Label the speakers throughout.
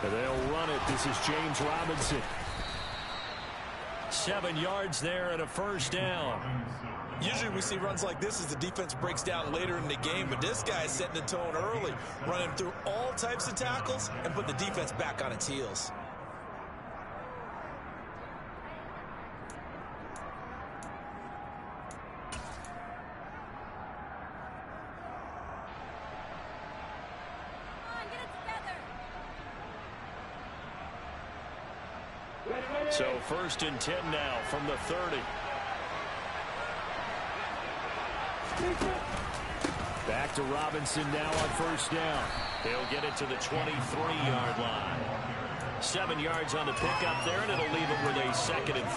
Speaker 1: And they'll run it. This is James Robinson. 7 yards there and a first down.
Speaker 2: Usually we see runs like this as the defense breaks down later in the game, but this guy is setting the tone early, running through all types of tackles and put the defense back on its heels.
Speaker 1: So 1st and 10 now from the 30. Back to Robinson now on 1st down. He'll get it to the 23-yard line. 7 yards on the pickup there, and it'll leave him with a 2nd and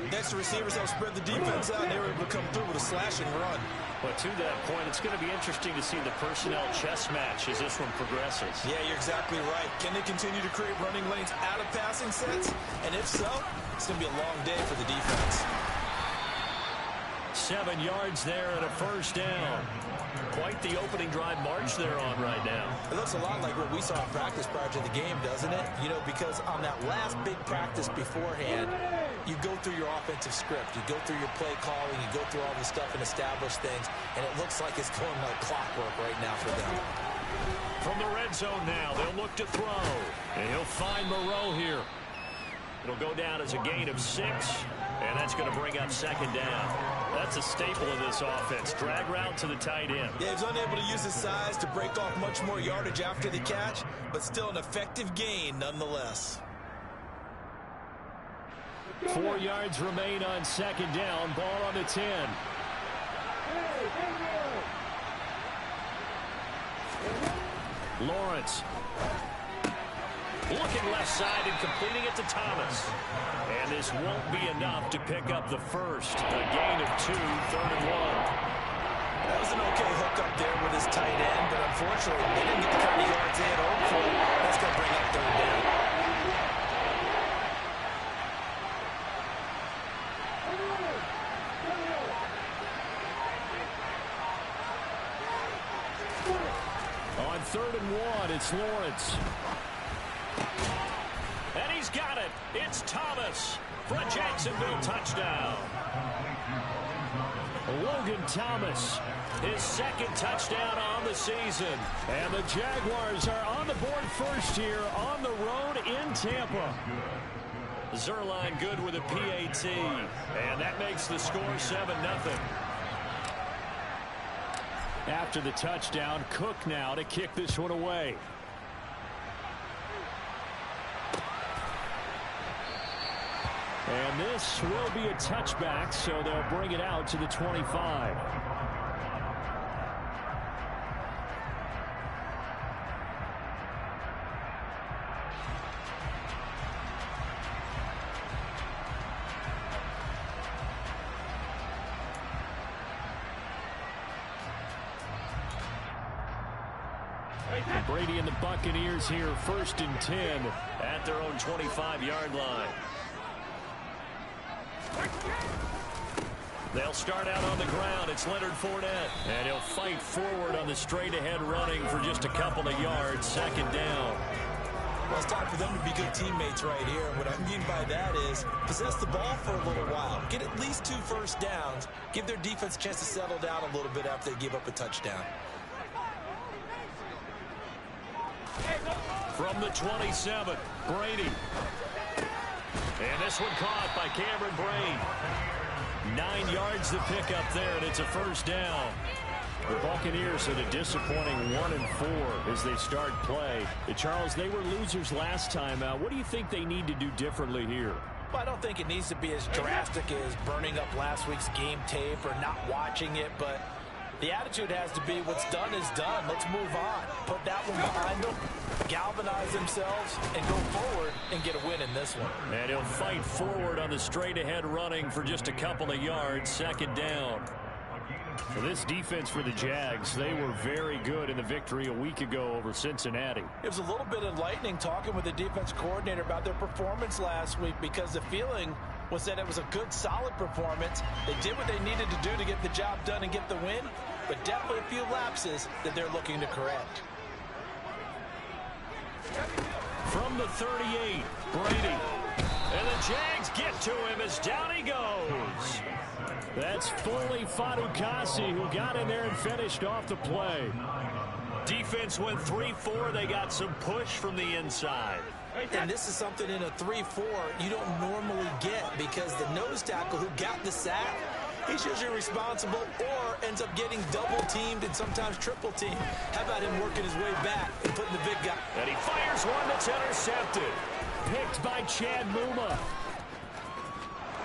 Speaker 1: 3.
Speaker 2: Next, the receivers help spread the defense out, and they were able to come through with a slashing run.
Speaker 1: But to that point, it's going to be interesting to see the personnel chess match as this one progresses.
Speaker 2: Yeah, you're exactly right. Can they continue to create running lanes out of passing sets? And if so, it's going to be a long day for the defense.
Speaker 1: 7 yards there and a first down. Quite the opening drive march they're on right now.
Speaker 2: It looks a lot like what we saw in practice prior to the game, doesn't it? You know, because on that last big practice beforehand, you go through your offensive script. You go through your play calling. You go through all this stuff and establish things. And it looks like it's going like clockwork right now for them.
Speaker 1: From the red zone now, they'll look to throw. And he'll find Moreau here. It'll go down as a gain of 6. And that's going to bring up 2nd down. That's a staple of this offense. Drag route to the tight end.
Speaker 2: Yeah, he's unable to use his size to break off much more yardage after the catch, but still an effective gain nonetheless.
Speaker 1: 4 yards remain on 2nd down. Ball on the 10. Lawrence. Looking left side and completing it to Thomas. And this won't be enough to pick up the first. A gain of 2, 3rd and 1.
Speaker 2: That was an okay hook up there with his tight end, but unfortunately, they didn't get the kind of yards they had hoped for. That's going to bring up 3rd down.
Speaker 1: On 3rd and 1, it's Lawrence. And he's got it. It's Thomas for a Jacksonville touchdown. Logan Thomas, his 2nd touchdown on the season. And the Jaguars are on the board first here on the road in Tampa. Zerline good with a PAT. And that makes the score 7-0. After the touchdown, Cook now to kick this one away. And this will be a touchback, so they'll bring it out to the 25. And Brady and the Buccaneers here, 1st and 10 at their own 25-yard line. They'll start out on the ground. It's Leonard Fournette. And he'll fight forward on the straight-ahead running for just a couple of yards. 2nd down.
Speaker 2: Well, it's time for them to be good teammates right here. And what I mean by that is possess the ball for a little while. Get at least 2 first downs. Give their defense a chance to settle down a little bit after they give up a touchdown.
Speaker 1: From the 27, Brady. And this one caught by Cameron Brate. 9 yards to pick up there, and it's a first down. The Buccaneers at a disappointing 1-4 as they start play. Charles, they were losers last time out. What do you think they need to do differently here?
Speaker 2: Well, I don't think it needs to be as drastic as burning up last week's game tape or not watching it, but the attitude has to be what's done is done. Let's move on. Put that one behind them, galvanize themselves, and go forward and get a win in this one.
Speaker 1: And he'll fight forward on the straight-ahead running for just a couple of yards. 2nd down. For this defense for the Jags, they were very good in the victory a week ago over Cincinnati.
Speaker 2: It was a little bit enlightening talking with the defense coordinator about their performance last week because the feeling was that it was a good, solid performance. They did what they needed to do to get the job done and get the win, but definitely a few lapses that they're looking to correct.
Speaker 1: From the 38, Brady. And the Jags get to him as down he goes. That's Foley Fadukasi who got in there and finished off the play. Defense went 3-4. They got some push from the inside.
Speaker 2: And this is something in a 3-4 you don't normally get because the nose tackle who got the sack, he's usually responsible or ends up getting double-teamed and sometimes triple-teamed. How about him working his way back and putting the big guy?
Speaker 1: And he fires one that's intercepted. Picked by Chad Muma.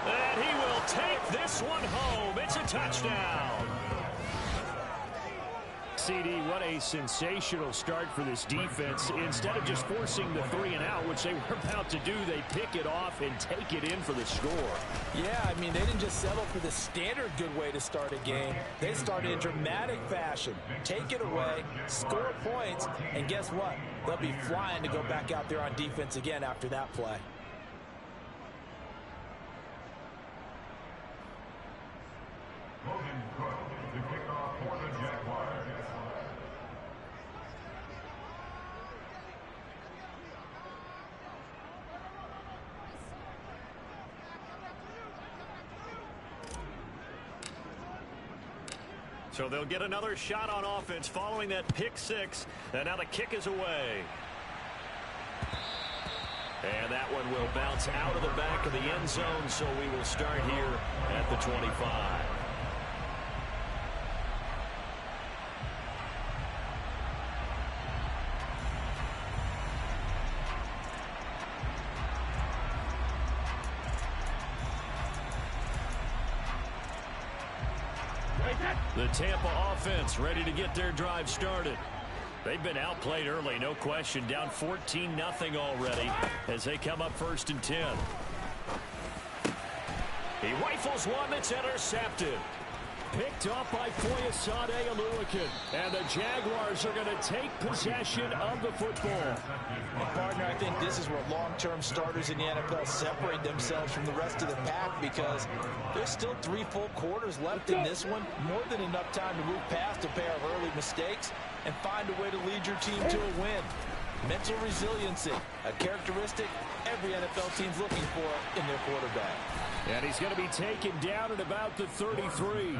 Speaker 1: And he will take this one home. It's a touchdown. CD, what a sensational start for this defense. Instead of just forcing the 3-and-out, which they were about to do, they pick it off and take it in for the score.
Speaker 2: Yeah, I mean, they didn't just settle for the standard good way to start a game. They started in dramatic fashion. Take it away, score points, and guess what? They'll be flying to go back out there on defense again after that play.
Speaker 1: So they'll get another shot on offense following that pick six. And now the kick is away. And that one will bounce out of the back of the end zone. So we will start here at the 25. The Tampa offense ready to get their drive started. They've been outplayed early, no question. Down 14-0 already as they come up 1st and 10. He rifles one that's intercepted. Picked off by Foyesade Oluwakin. And the Jaguars are going to take possession of the football.
Speaker 2: And partner, I think this is where long-term starters in the NFL separate themselves from the rest of the pack because there's still 3 full quarters left in this one. More than enough time to move past a pair of early mistakes and find a way to lead your team to a win. Mental resiliency, a characteristic every NFL team's looking for in their quarterback.
Speaker 1: And he's going to be taken down at about the 33.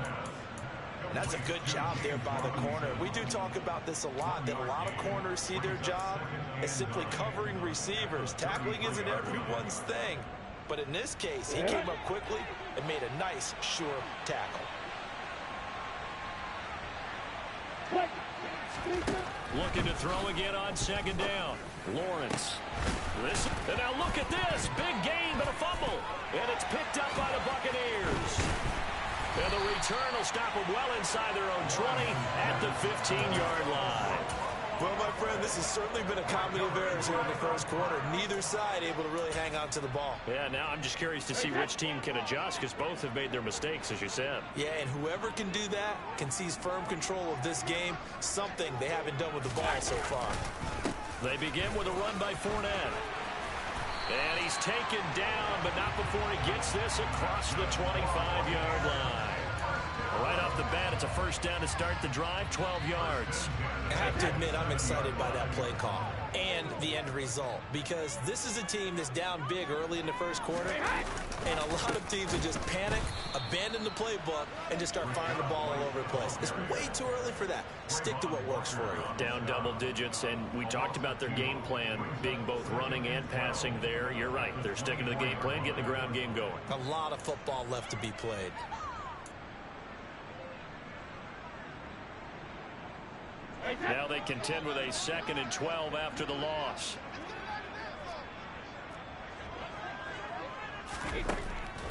Speaker 2: That's a good job there by the corner. We do talk about this a lot, that a lot of corners see their job as simply covering receivers. Tackling isn't everyone's thing. But in this case, he came up quickly and made a nice, sure tackle.
Speaker 1: Looking to throw again on 2nd down. Lawrence. And now look at this. Big gain, but a fumble. And it's picked up by the Buccaneers. And the return will stop them well inside their own 20 at the 15-yard line.
Speaker 2: Well, my friend, this has certainly been a comedy of errors here in the first quarter. Neither side able to really hang on to the ball.
Speaker 1: Yeah, now I'm just curious to see which team can adjust because both have made their mistakes, as you said.
Speaker 2: Yeah, and whoever can do that can seize firm control of this game, something they haven't done with the ball so far.
Speaker 1: They begin with a run by Fournette. And he's taken down, but not before he gets this across the 25-yard line. Right off the bat, it's a 1st down to start the drive, 12 yards.
Speaker 2: I have to admit, I'm excited by that play call and the end result because this is a team that's down big early in the first quarter, and a lot of teams will just panic, abandon the playbook, and just start firing the ball all over the place. It's way too early for that. Stick to what works for you.
Speaker 1: Down double digits, and we talked about their game plan being both running and passing there. You're right. They're sticking to the game plan, getting the ground game going.
Speaker 2: A lot of football left to be played.
Speaker 1: Now they contend with a 2nd and 12 after the loss.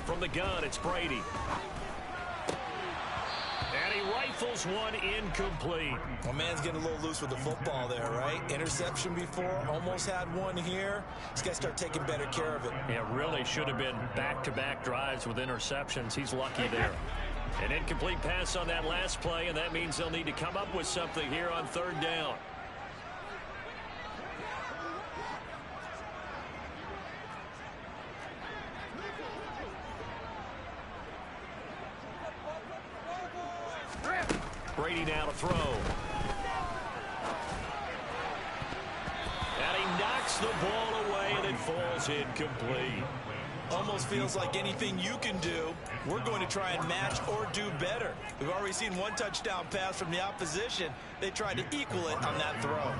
Speaker 1: From the gun, it's Brady. And he rifles one incomplete.
Speaker 2: Well, man's getting a little loose with the football there, right? Interception before, almost had one here. He's got to start taking better care of it.
Speaker 1: Yeah, really should have been back-to-back drives with interceptions. He's lucky there. An incomplete pass on that last play, and that means they'll need to come up with something here on 3rd down. Brady now to throw. And he knocks Knocks the ball away, and it falls incomplete.
Speaker 2: Almost feels like anything you can do, we're going to try and match or do better. We've already seen one touchdown pass from the opposition. They tried to equal it on that throw.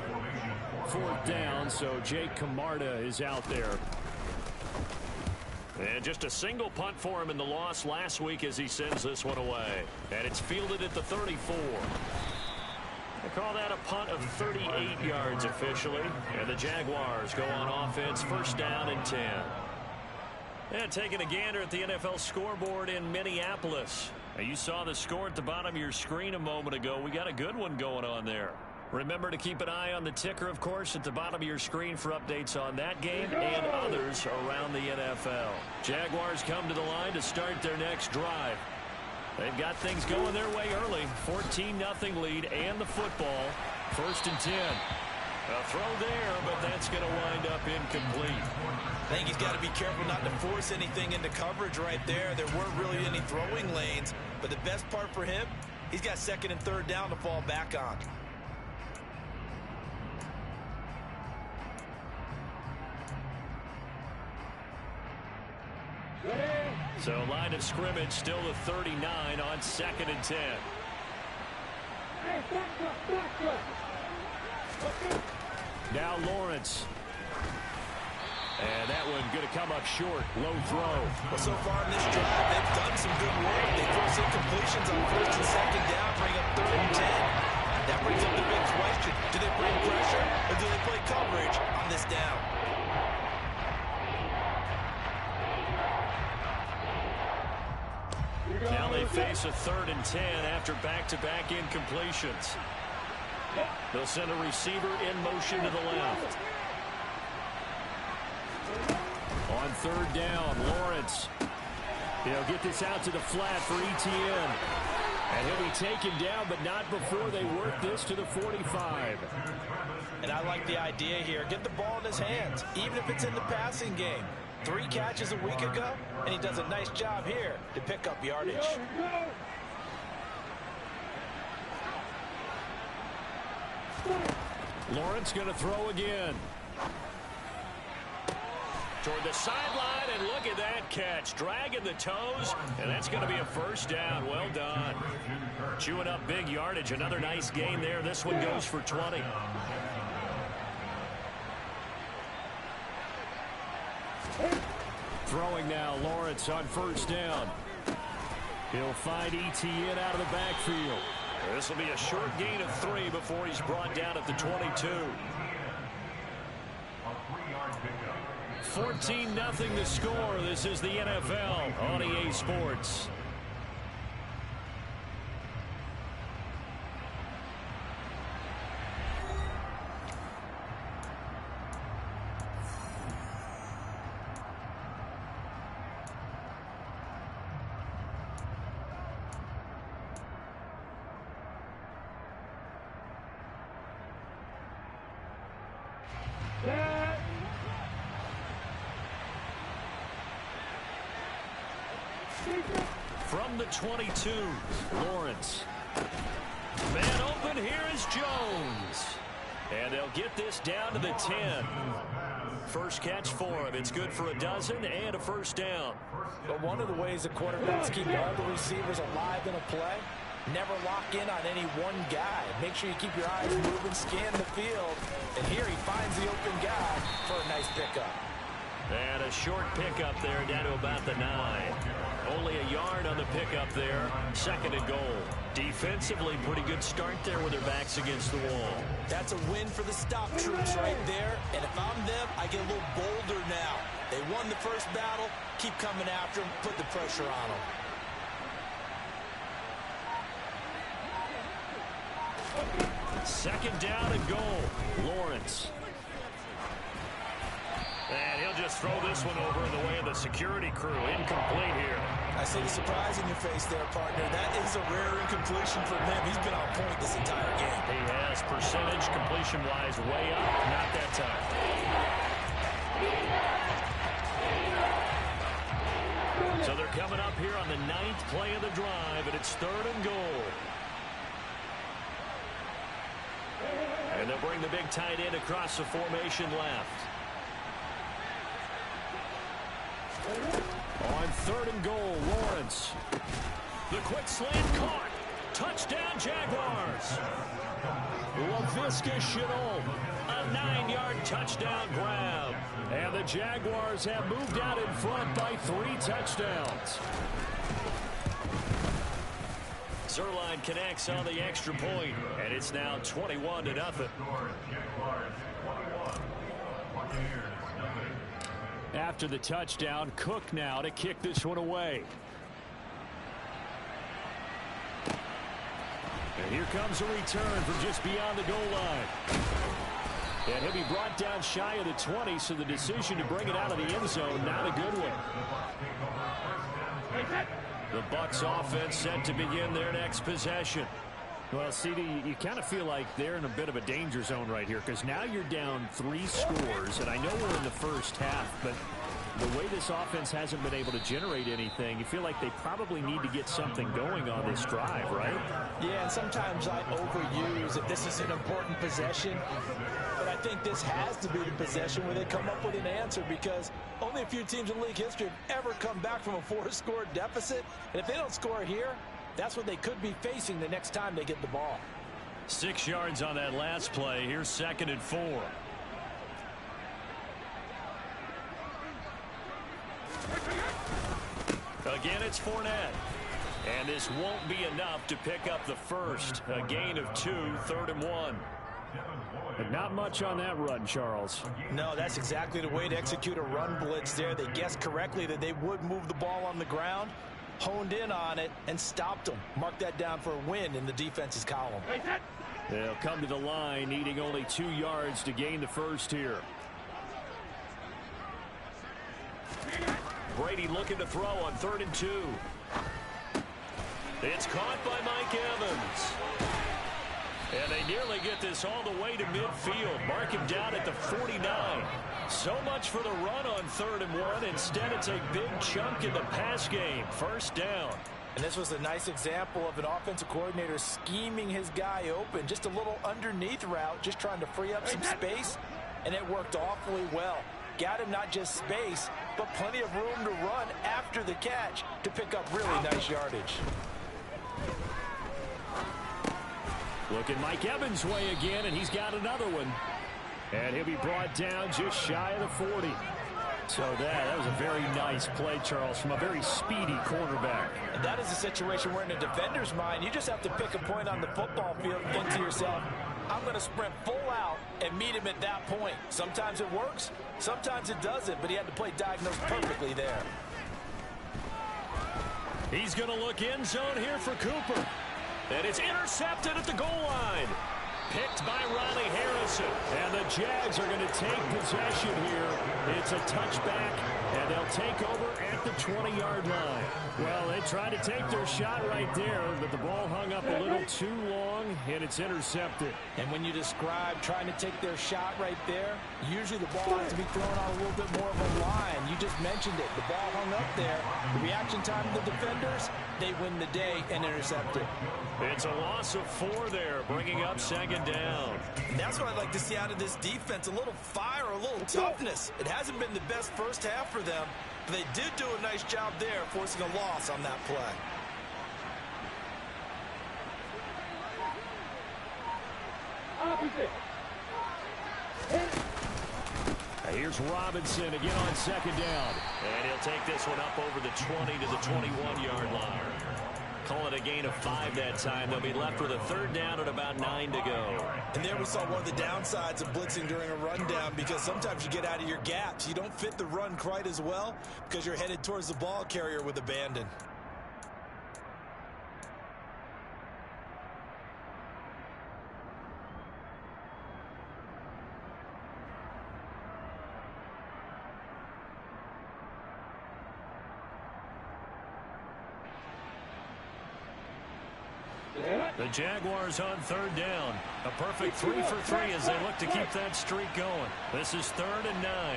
Speaker 1: 4th down, so Jake Camarda is out there. And just a single punt for him in the loss last week as he sends this one away. And it's fielded at the 34. They call that a punt of 38 yards officially. And the Jaguars go on offense, 1st down and 10. And taking a gander at the NFL scoreboard in Minneapolis. Now, you saw the score at the bottom of your screen a moment ago. We got a good one going on there. Remember to keep an eye on the ticker, of course, at the bottom of your screen for updates on that game and others around the NFL. Jaguars come to the line to start their next drive. They've got things going their way early. 14-0 lead and the football. 1st and 10. A throw there, but that's going to wind up incomplete.
Speaker 2: I think he's got to be careful not to force anything into coverage right there. There weren't really any throwing lanes, but the best part for him, he's got 2nd and 3rd down to fall back on.
Speaker 1: So line of scrimmage still the 39 on 2nd and 10. Now Lawrence. And that one going to come up short. Low throw.
Speaker 2: Well, so far in this drive, they've done some good work. They force incompletions on 1st and 2nd down, bring up 3rd and 10. That brings up the big question. Do they bring pressure or do they play coverage on this down?
Speaker 1: Now they face a 3rd and 10 after back-to-back incompletions. They'll send a receiver in motion to the left. On 3rd down, Lawrence. He'll get this out to the flat for ETN. And he'll be taken down, but not before they work this to the 45.
Speaker 2: And I like the idea here. Get the ball in his hands, even if it's in the passing game. 3 catches a week ago, and he does a nice job here to pick up yardage.
Speaker 1: Lawrence going to throw again. Toward the sideline, and look at that catch. Dragging the toes, and that's going to be a 1st down. Well done. Chewing up big yardage. Another nice gain there. This one goes for 20. Throwing now, Lawrence on 1st down. He'll find ETN out of the backfield. This will be a short gain of 3 before he's brought down at the 22. 14-0 the score. This is the NFL on EA Sports. From the 22, Lawrence. Man open, here is Jones. And they'll get this down to the 10. First catch for him. It's good for a dozen and a 1st down.
Speaker 2: But one of the ways the quarterbacks keep all the receivers alive in a play, never lock in on any one guy. Make sure you keep your eyes moving, scan the field. And here he finds the open guy for a nice pickup.
Speaker 1: And a short pickup there down to about the 9. Only a yard on the pickup there. 2nd and goal. Defensively, pretty good start there with their backs against the wall.
Speaker 2: That's a win for the stop troops right there. And if I'm them, I get a little bolder now. They won the first battle. Keep coming after them. Put the pressure on them.
Speaker 1: Second down and goal. Lawrence. And he'll just throw this one over in the way of the security crew. Incomplete here.
Speaker 2: I see the surprise in your face there, partner. That is a rare incompletion for him. He's been on point this entire game.
Speaker 1: He has. Percentage completion-wise way up. Not that time. So they're coming up here on the 9th play of the drive, and it's 3rd and goal. And they'll bring the big tight end across the formation left. On 3rd and goal, Lawrence. The quick slant caught. Touchdown, Jaguars. Laviska Shenault, a 9-yard touchdown grab. And the Jaguars have moved out in front by 3 touchdowns. Zerline connects on the extra point, and it's now 21-0. After the touchdown, Cook now to kick this one away. And here comes a return from just beyond the goal line. And he'll be brought down shy of the 20, so the decision to bring it out of the end zone, not a good one. The Bucs offense set to begin their next possession. Well, CD, you kind of feel like they're in a bit of a danger zone right here, because now you're down 3 scores, and I know we're in the first half, but the way this offense hasn't been able to generate anything, you feel like they probably need to get something going on this drive, right?
Speaker 2: Yeah, and sometimes I overuse if this is an important possession, but I think this has to be the possession where they come up with an answer, because only a few teams in league history have ever come back from a 4-score deficit, and if they don't score here, that's what they could be facing the next time they get the ball.
Speaker 1: 6 yards on that last play. Here's 2nd and 4. Again, it's Fournette. And this won't be enough to pick up the first. A gain of 2, 3rd and 1. But not much on that run, Charles.
Speaker 2: No, that's exactly the way to execute a run blitz there. They guessed correctly that they would move the ball on the ground, honed in on it, and stopped them. Mark that down for a win in the defense's column.
Speaker 1: They'll come to the line, needing only 2 yards to gain the first here. Brady looking to throw on 3rd and 2. It's caught by Mike Evans. And they nearly get this all the way to midfield. Mark him down at the 49. So much for the run on 3rd and 1. Instead, it's a big chunk in the pass game. First down.
Speaker 2: And this was a nice example of an offensive coordinator scheming his guy open. Just a little underneath route, just trying to free up some space. And it worked awfully well. Got him not just space, but plenty of room to run after the catch to pick up really nice yardage.
Speaker 1: Looking Mike Evans' way again, and he's got another one. And he'll be brought down just shy of the 40. So that was a very nice play, Charles, from a very speedy cornerback.
Speaker 2: And that is a situation where in a defender's mind, you just have to pick a point on the football field and think to yourself, I'm going to sprint full out and meet him at that point. Sometimes it works, sometimes it doesn't, but he had to play diagnosed perfectly there.
Speaker 1: He's going to look end zone here for Cooper. And it's intercepted at the goal line. Picked by Ronnie Harrison. And the Jags are going to take possession here. It's a touchback, and they'll take over at the 20-yard line. Well, they tried to take their shot right there, but the ball hung up a little too long, and it's intercepted.
Speaker 2: And when you describe trying to take their shot right there, usually the ball has to be thrown on a little bit more of a line. You just mentioned it. The ball hung up there. The reaction time of the defenders, they win the day and intercept it.
Speaker 1: It's a loss of 4 there, bringing up 2nd down.
Speaker 2: And that's what I'd like to see out of this defense, a little fire, a little toughness. It hasn't been the best first half for them, but they did do a nice job there, forcing a loss on that play.
Speaker 1: Here's Robinson again on 2nd down. And he'll take this one up over the 20 to the 21-yard line. Call it a gain of 5 that time. They'll be left with a 3rd down and about 9 to go.
Speaker 2: And there we saw one of the downsides of blitzing during a rundown, because sometimes you get out of your gaps. You don't fit the run quite as well because you're headed towards the ball carrier with abandon.
Speaker 1: The Jaguars on 3rd down. A perfect 3 for 3 as they look to keep that streak going. This is 3rd and 9.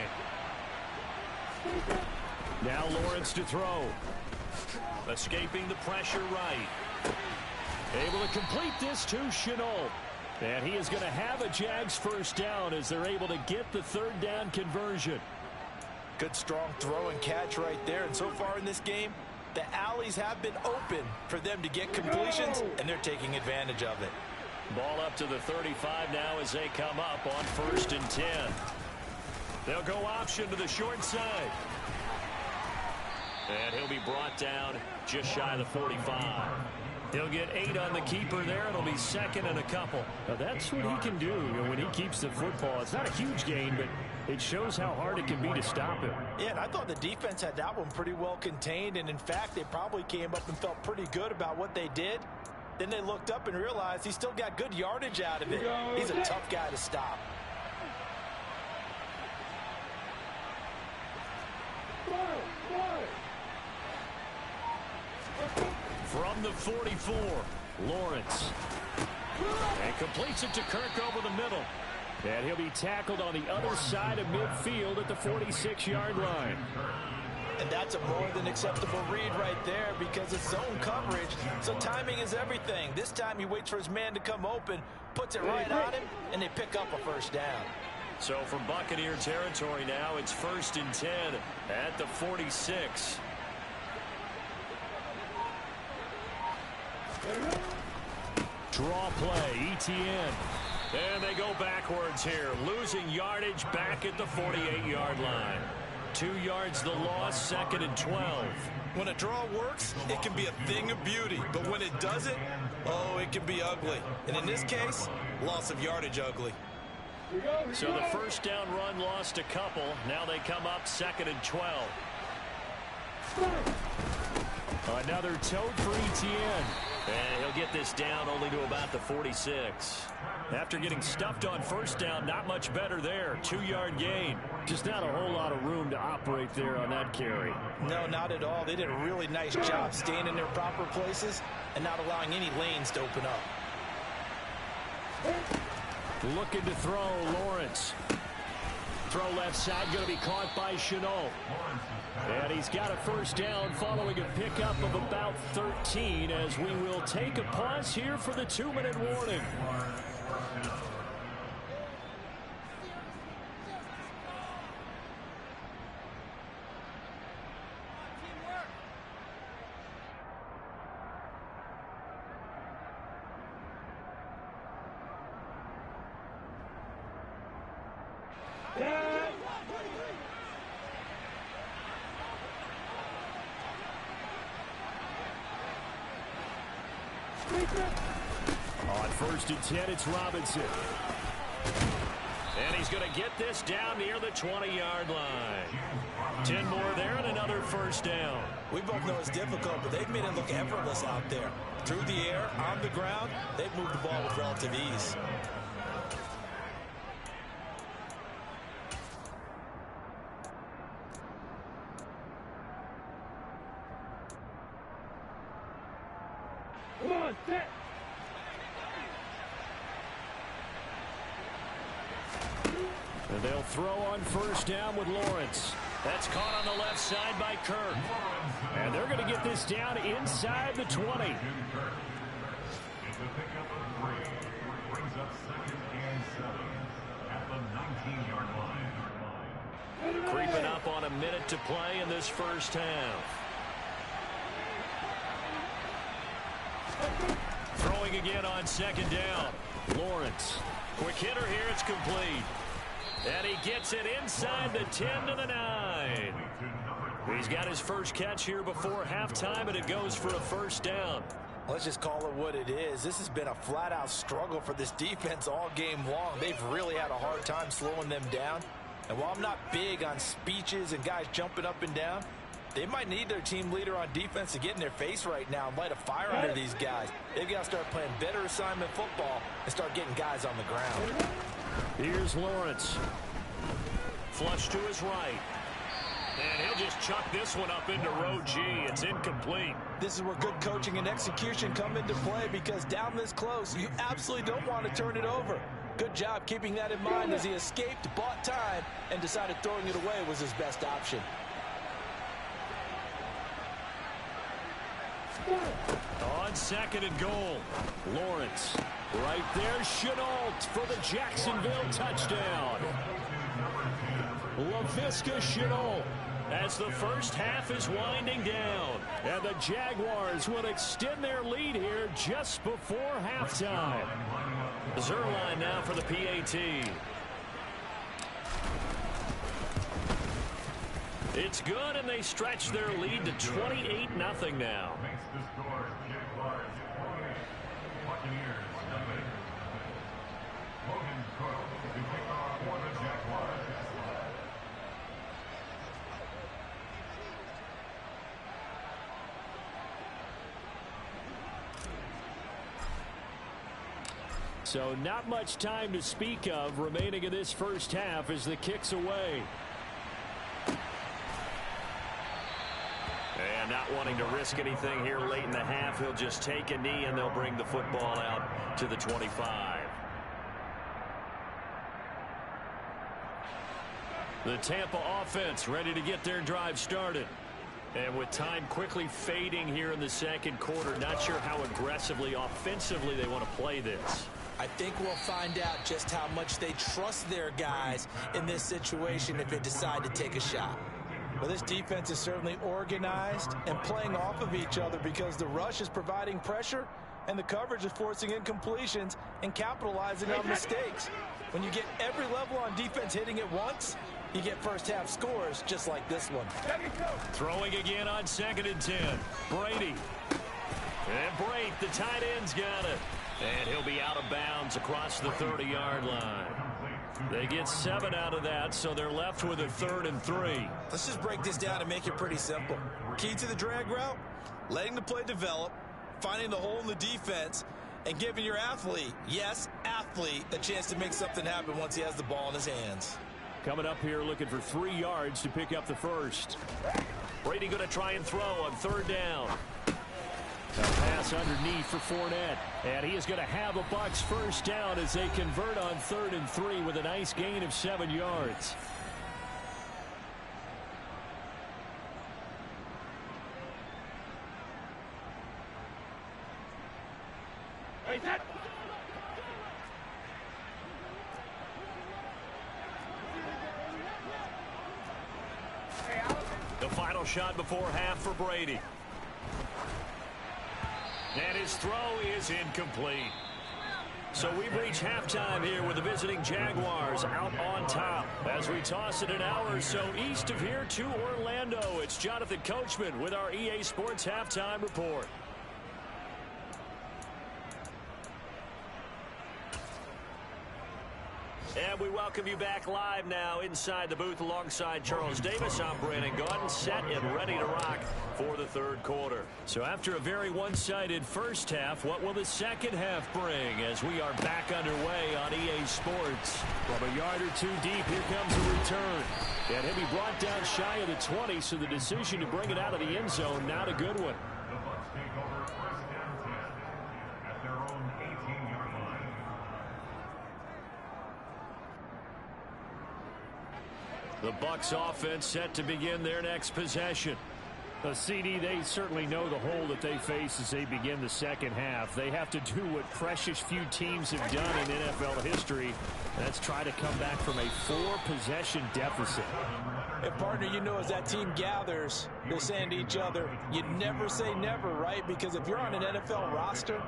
Speaker 1: Now Lawrence to throw. Escaping the pressure right. Able to complete this to Shenault. And he is going to have a Jags first down as they're able to get the third down conversion.
Speaker 2: Good strong throw and catch right there. And so far in this game, the alleys have been open for them to get completions, and they're taking advantage of it.
Speaker 1: Ball up to the 35 now as they come up on 1st and 10. They'll go option to the short side. And he'll be brought down just shy of the 45. He'll get 8 on the keeper there. It'll be 2nd and a couple. Now that's what he can do, when he keeps the football. It's not a huge gain, but it shows how hard it can be to stop him.
Speaker 2: Yeah, and I thought the defense had that one pretty well contained. And, in fact, they probably came up and felt pretty good about what they did. Then they looked up and realized he still got good yardage out of it. He's a tough guy to stop.
Speaker 1: From the 44, Lawrence. And completes it to Kirk over the middle. And he'll be tackled on the other side of midfield at the 46-yard line.
Speaker 2: And that's a more than acceptable read right there because it's zone coverage, so timing is everything. This time he waits for his man to come open, puts it right on him, and they pick up a first down.
Speaker 1: So from Buccaneer territory now, it's 1st and 10 at the 46. Draw play, ETN. And they go backwards here, losing yardage back at the 48-yard line. 2 yards the loss, 2nd and 12.
Speaker 2: When a draw works, it can be a thing of beauty. But when it doesn't, oh, it can be ugly. And in this case, loss of yardage ugly.
Speaker 1: So the first down run lost a couple. Now they come up 2nd and 12. Another tote for ETN. And he'll get this down only to about the 46. After getting stuffed on first down, not much better there. 2-yard gain. Just not a whole lot of room to operate there on that carry.
Speaker 2: No, not at all. They did a really nice job staying in their proper places and not allowing any lanes to open up.
Speaker 1: Looking to throw, Lawrence. Throw left side, going to be caught by Chenault. And he's got a first down following a pickup of about 13 as we will take a pause here for the 2-minute warning. On 1st and 10, it's Robinson. And he's going to get this down near the 20-yard line. 10 more there and another first down.
Speaker 2: We both know it's difficult, but they've made it look effortless out there. Through the air, on the ground, they've moved the ball with relative ease.
Speaker 3: Come on, set.
Speaker 1: And they'll throw on first down with Lawrence. That's caught on the left side by Kirk. And they're going to get this down inside the 20. Creeping up on a minute to play in this first half. Throwing again on 2nd down. Lawrence. Quick hitter here. It's complete. And he gets it inside the 10 to the 9. He's got his first catch here before halftime, and it goes for a first down.
Speaker 2: Let's just call it what it is. This has been a flat-out struggle for this defense all game long. They've really had a hard time slowing them down. And while I'm not big on speeches and guys jumping up and down, they might need their team leader on defense to get in their face right now and light a fire under these guys. They've got to start playing better assignment football and start getting guys on the ground.
Speaker 1: Here's Lawrence. Flush to his right. And he'll just chuck this one up into row G. It's incomplete.
Speaker 2: This is where good coaching and execution come into play because down this close, you absolutely don't want to turn it over. Good job keeping that in mind as he escaped, bought time, and decided throwing it away was his best option.
Speaker 1: On 2nd and goal, Lawrence Right there, Chenault for the Jacksonville touchdown. Laviska Chenault as the first half is winding down. And the Jaguars will extend their lead here just before halftime. Zerline now for the PAT. It's good, and they stretch their lead to 28-0 now. So not much time to speak of remaining in this first half as the kick's away. And not wanting to risk anything here late in the half, he'll just take a knee and they'll bring the football out to the 25. The Tampa offense ready to get their drive started. And with time quickly fading here in the second quarter, not sure how aggressively, offensively they want to play this.
Speaker 2: I think we'll find out just how much they trust their guys in this situation if they decide to take a shot. Well, this defense is certainly organized and playing off of each other because the rush is providing pressure and the coverage is forcing incompletions and capitalizing on mistakes. When you get every level on defense hitting at once, you get first half scores just like this one.
Speaker 1: Throwing again on 2nd and 10. Brady. And Brate, the tight end's got it. And he'll be out of bounds across the 30-yard line. They get 7 out of that, so they're left with a 3rd and 3.
Speaker 2: Let's just break this down and make it pretty simple. Key to the drag route, letting the play develop, finding the hole in the defense, and giving your athlete, yes, athlete, a chance to make something happen once he has the ball in his hands.
Speaker 1: Coming up here looking for 3 yards to pick up the first. Brady going to try and throw on 3rd down. A pass underneath for Fournette. And he is going to have a Bucs first down as they convert on 3rd and 3 with a nice gain of 7 yards. The final shot before half for Brady. And his throw is incomplete. So we've reached halftime here with the visiting Jaguars out on top. As we toss it an hour or so east of here to Orlando, it's Jonathan Coachman with our EA Sports Halftime Report. And we welcome you back live now inside the booth alongside Charles Davis. I'm Brandon Gaudin, set and ready to rock for the 3rd quarter. So after a very one-sided first half, what will the second half bring as we are back underway on EA Sports? From a yard or 2 deep, here comes a return. And he'll be brought down shy of the 20, so the decision to bring it out of the end zone, not a good one. The Bucs offense set to begin their next possession. CD, they certainly know the hole that they face as they begin the second half. They have to do what precious few teams have done in NFL history. That's try to come back from a 4-possession deficit.
Speaker 2: And partner, you know, as that team gathers, they're saying to each other, you never say never, right? Because if you're on an NFL roster,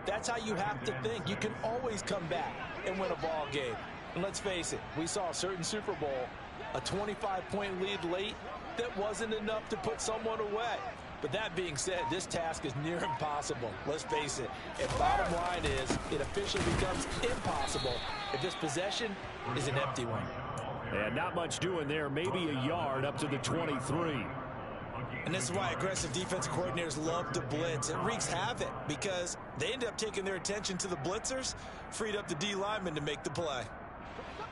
Speaker 2: that's how you have to think. You can always come back and win a ball game. And let's face it, we saw a certain Super Bowl, a 25-point lead late, that wasn't enough to put someone away. But that being said, this task is near impossible. Let's face it. And bottom line is, it officially becomes impossible if this possession is an empty one.
Speaker 1: And not much doing there. Maybe a yard up to the 23.
Speaker 2: And this is why aggressive defensive coordinators love to blitz. It wreaks havoc because they end up taking their attention to the blitzers, freed up the D linemen to make the play.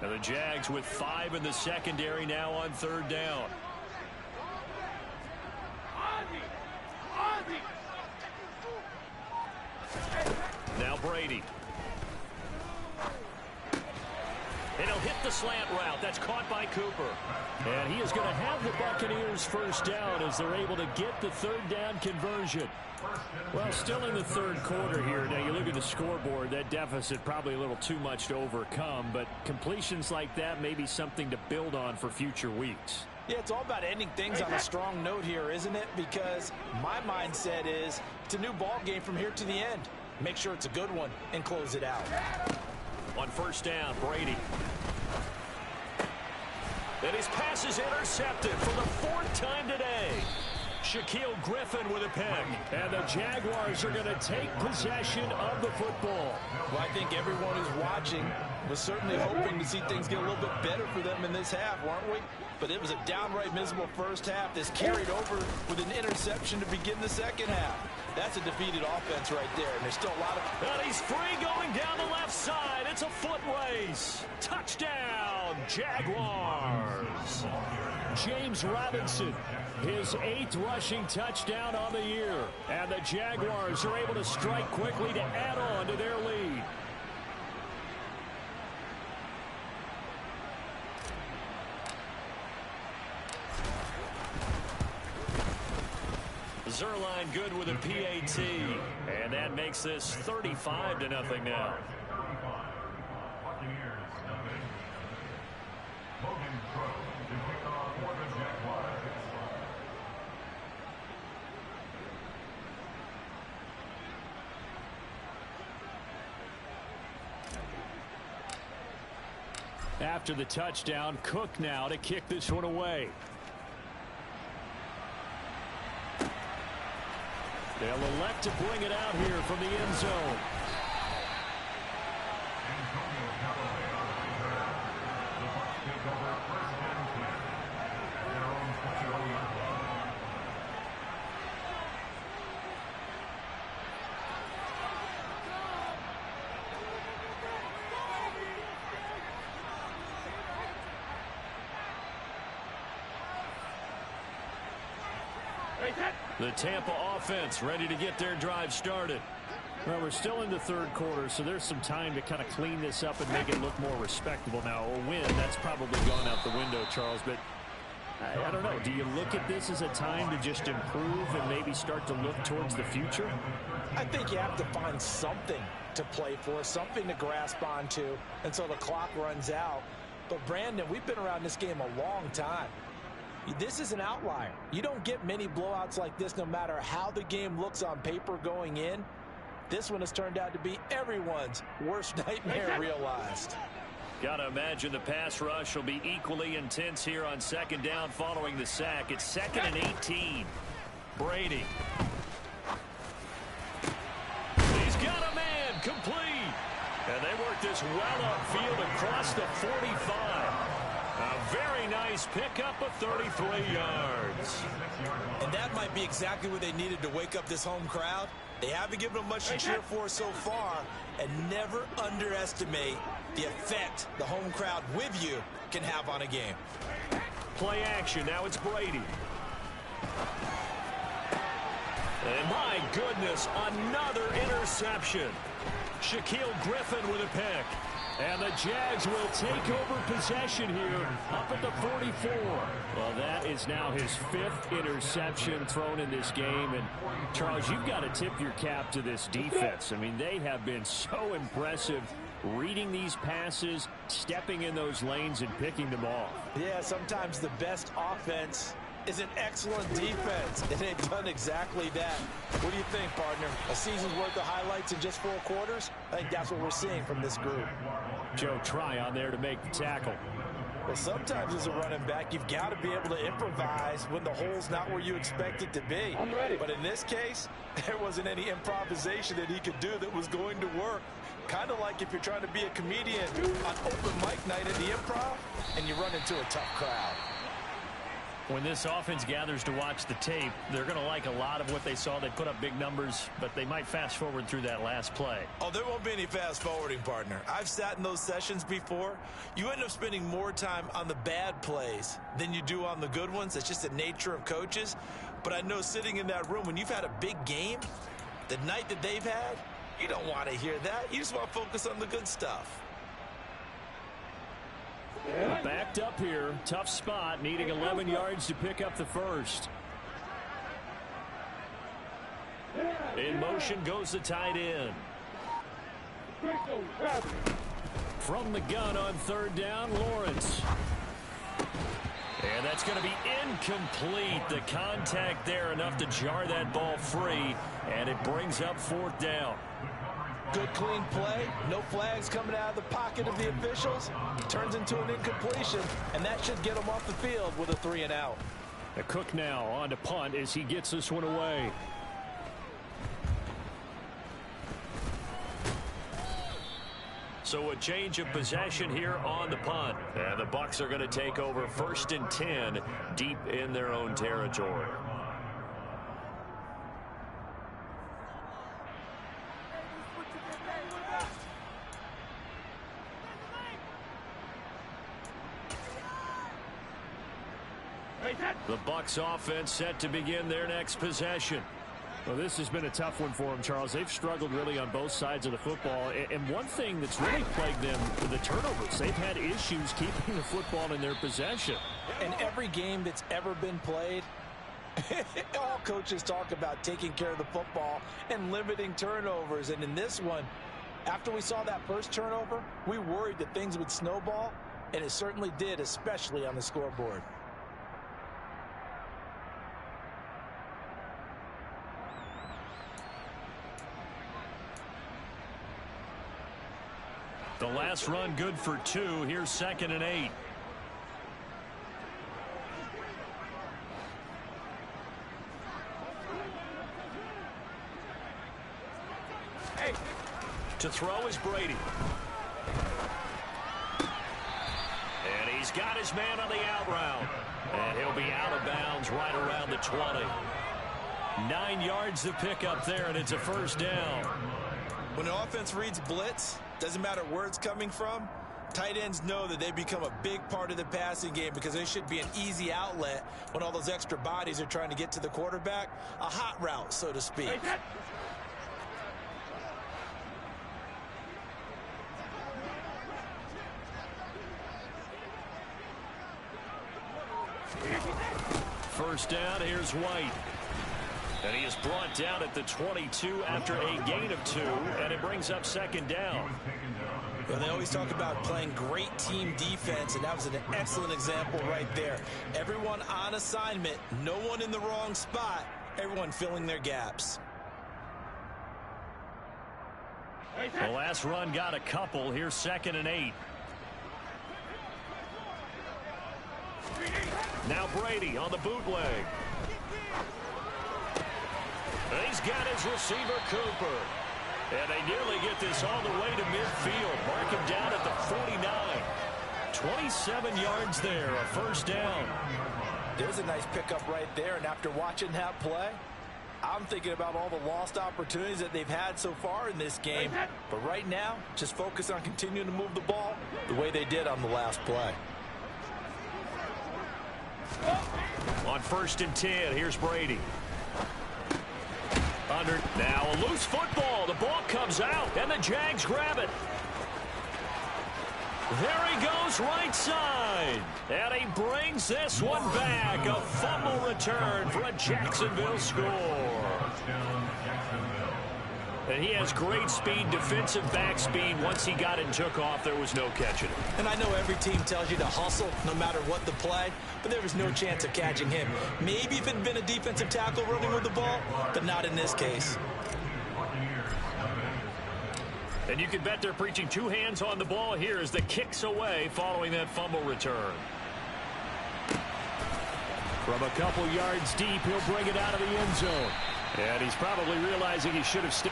Speaker 1: And the Jags with 5 in the secondary now on 3rd down. Now Brady. And he'll hit the slant route. That's caught by Cooper. And he is going to have the Buccaneers first down as they're able to get the third down conversion. Well, still in the third quarter here. Now, you look at the scoreboard, that deficit probably a little too much to overcome, but completions like that may be something to build on for future weeks.
Speaker 2: Yeah, it's all about ending things on a strong note here, isn't it? Because my mindset is it's a new ball game from here to the end. Make sure it's a good one and close it out.
Speaker 1: On first down, Brady. And his pass is intercepted for the fourth time today. Shaquille Griffin with a pick. And the Jaguars are going to take possession of the football.
Speaker 2: Well, I think everyone who's watching was certainly hoping to see things get a little bit better for them in this half, weren't we? But it was a downright miserable first half that's carried over with an interception to begin the second half. That's a defeated offense right there, and there's still a lot of...
Speaker 1: And he's free going down the left side. It's a foot race. Touchdown, Jaguars. James Robinson, his 8th rushing touchdown on the year. And the Jaguars are able to strike quickly to add on to their lead. Zerline good with a PAT, and that makes this 35-0 now. After the touchdown, Cook now to kick this one away. They'll elect to bring it out here from the end zone. The Tampa offense ready to get their drive started. Well, we're still in the third quarter, so there's some time to kind of clean this up and make it look more respectable. Now, a win, that's probably gone out the window, Charles, but I don't know. Do you look at this as a time to just improve and maybe start to look towards the future?
Speaker 2: I think you have to find something to play for, something to grasp onto until the clock runs out. But, Brandon, we've been around this game a long time. This is an outlier. You don't get many blowouts like this no matter how the game looks on paper going in. This one has turned out to be everyone's worst nightmare realized.
Speaker 1: Got to imagine the pass rush will be equally intense here on second down following the sack. It's 2nd and 18. Brady. He's got a man complete. And they work this well upfield across the 45. A very nice pickup of 33 yards.
Speaker 4: And that might be exactly what they needed to wake up this home crowd. They haven't given them much to cheer for so far, and never underestimate the effect the home crowd with you can have on a game.
Speaker 1: Play action. Now it's Brady. And my goodness, another interception. Shaquille Griffin with a pick. And the Jags will take over possession here up at the 44. Well, that is now his 5th interception thrown in this game. And, Charles, you've got to tip your cap to this defense. I mean, they have been so impressive reading these passes, stepping in those lanes, and picking them off.
Speaker 2: Yeah, sometimes the best offense is an excellent defense, and they've done exactly that. What do you think, partner? A season's worth of highlights in just 4 quarters? I think that's what we're seeing from this group.
Speaker 1: Joe Tryon there to make the tackle.
Speaker 2: Well, sometimes as a running back, you've got to be able to improvise when the hole's not where you expect it to be.
Speaker 3: I'm ready.
Speaker 2: But in this case, there wasn't any improvisation that he could do that was going to work. Kind of like if you're trying to be a comedian on open mic night at the Improv and you run into a tough crowd.
Speaker 1: When this offense gathers to watch the tape, they're going to like a lot of what they saw. They put up big numbers, but they might fast forward through that last play.
Speaker 4: Oh, there won't be any fast forwarding, partner. I've sat in those sessions before. You end up spending more time on the bad plays than you do on the good ones. It's just the nature of coaches. But I know sitting in that room, when you've had a big game, the night that they've had, you don't want to hear that. You just want to focus on the good stuff.
Speaker 1: Backed up here. Tough spot. Needing 11 yards to pick up the first. In motion goes the tight end. From the gun on third down, Lawrence. And that's going to be incomplete. The contact there enough to jar that ball free, and it brings up fourth down.
Speaker 2: Good, clean play. No flags coming out of the pocket of the officials. Turns into an incompletion, and that should get him off the field with a 3-and-out.
Speaker 1: Cook now on to punt as he gets this one away. So a change of possession here on the punt. And the Bucs are going to take over 1st and 10 deep in their own territory. The Bucs offense set to begin their next possession. Well, this has been a tough one for them, Charles. They've struggled really on both sides of the football. And one thing that's really plagued them, the turnovers. They've had issues keeping the football in their possession.
Speaker 2: In every game that's ever been played, all coaches talk about taking care of the football and limiting turnovers. And in this one, after we saw that first turnover, we worried that things would snowball, and it certainly did, especially on the scoreboard.
Speaker 1: The last run good for 2. Here's 2nd and 8. To throw is Brady. And he's got his man on the out route. And he'll be out of bounds right around the 20. 9 yards to pick up there, and it's a first down.
Speaker 4: When an offense reads blitz, doesn't matter where it's coming from, tight ends know that they become a big part of the passing game because they should be an easy outlet when all those extra bodies are trying to get to the quarterback. A hot route, so to speak.
Speaker 1: First down, here's White. And he is brought down at the 22 after a gain of 2, and it brings up 2nd down.
Speaker 4: Well, they always talk about playing great team defense, and that was an excellent example right there. Everyone on assignment, no one in the wrong spot, everyone filling their gaps.
Speaker 1: The last run got a couple. Here's 2nd and 8. Now Brady on the bootleg. He's got his receiver, Cooper. And they nearly get this all the way to midfield. Mark him down at the 49. 27 yards there, a first down.
Speaker 2: There's a nice pickup right there, and after watching that play, I'm thinking about all the lost opportunities that they've had so far in this game. But right now, just focus on continuing to move the ball the way they did on the last play.
Speaker 1: On 1st and 10, here's Brady. Now a loose football. The ball comes out, and the Jags grab it. There he goes, right side. And he brings this one back. A fumble return for a Jacksonville score. And he has great speed, defensive back speed. Once he got it and took off, there was no catching it.
Speaker 4: And I know every team tells you to hustle no matter what the play, but there was no chance of catching him. Maybe if it had been a defensive tackle running with the ball, but not in this case.
Speaker 1: And you can bet they're preaching 2 hands on the ball here as the kicks away following that fumble return. From a couple yards deep, he'll bring it out of the end zone. And he's probably realizing he should have stayed.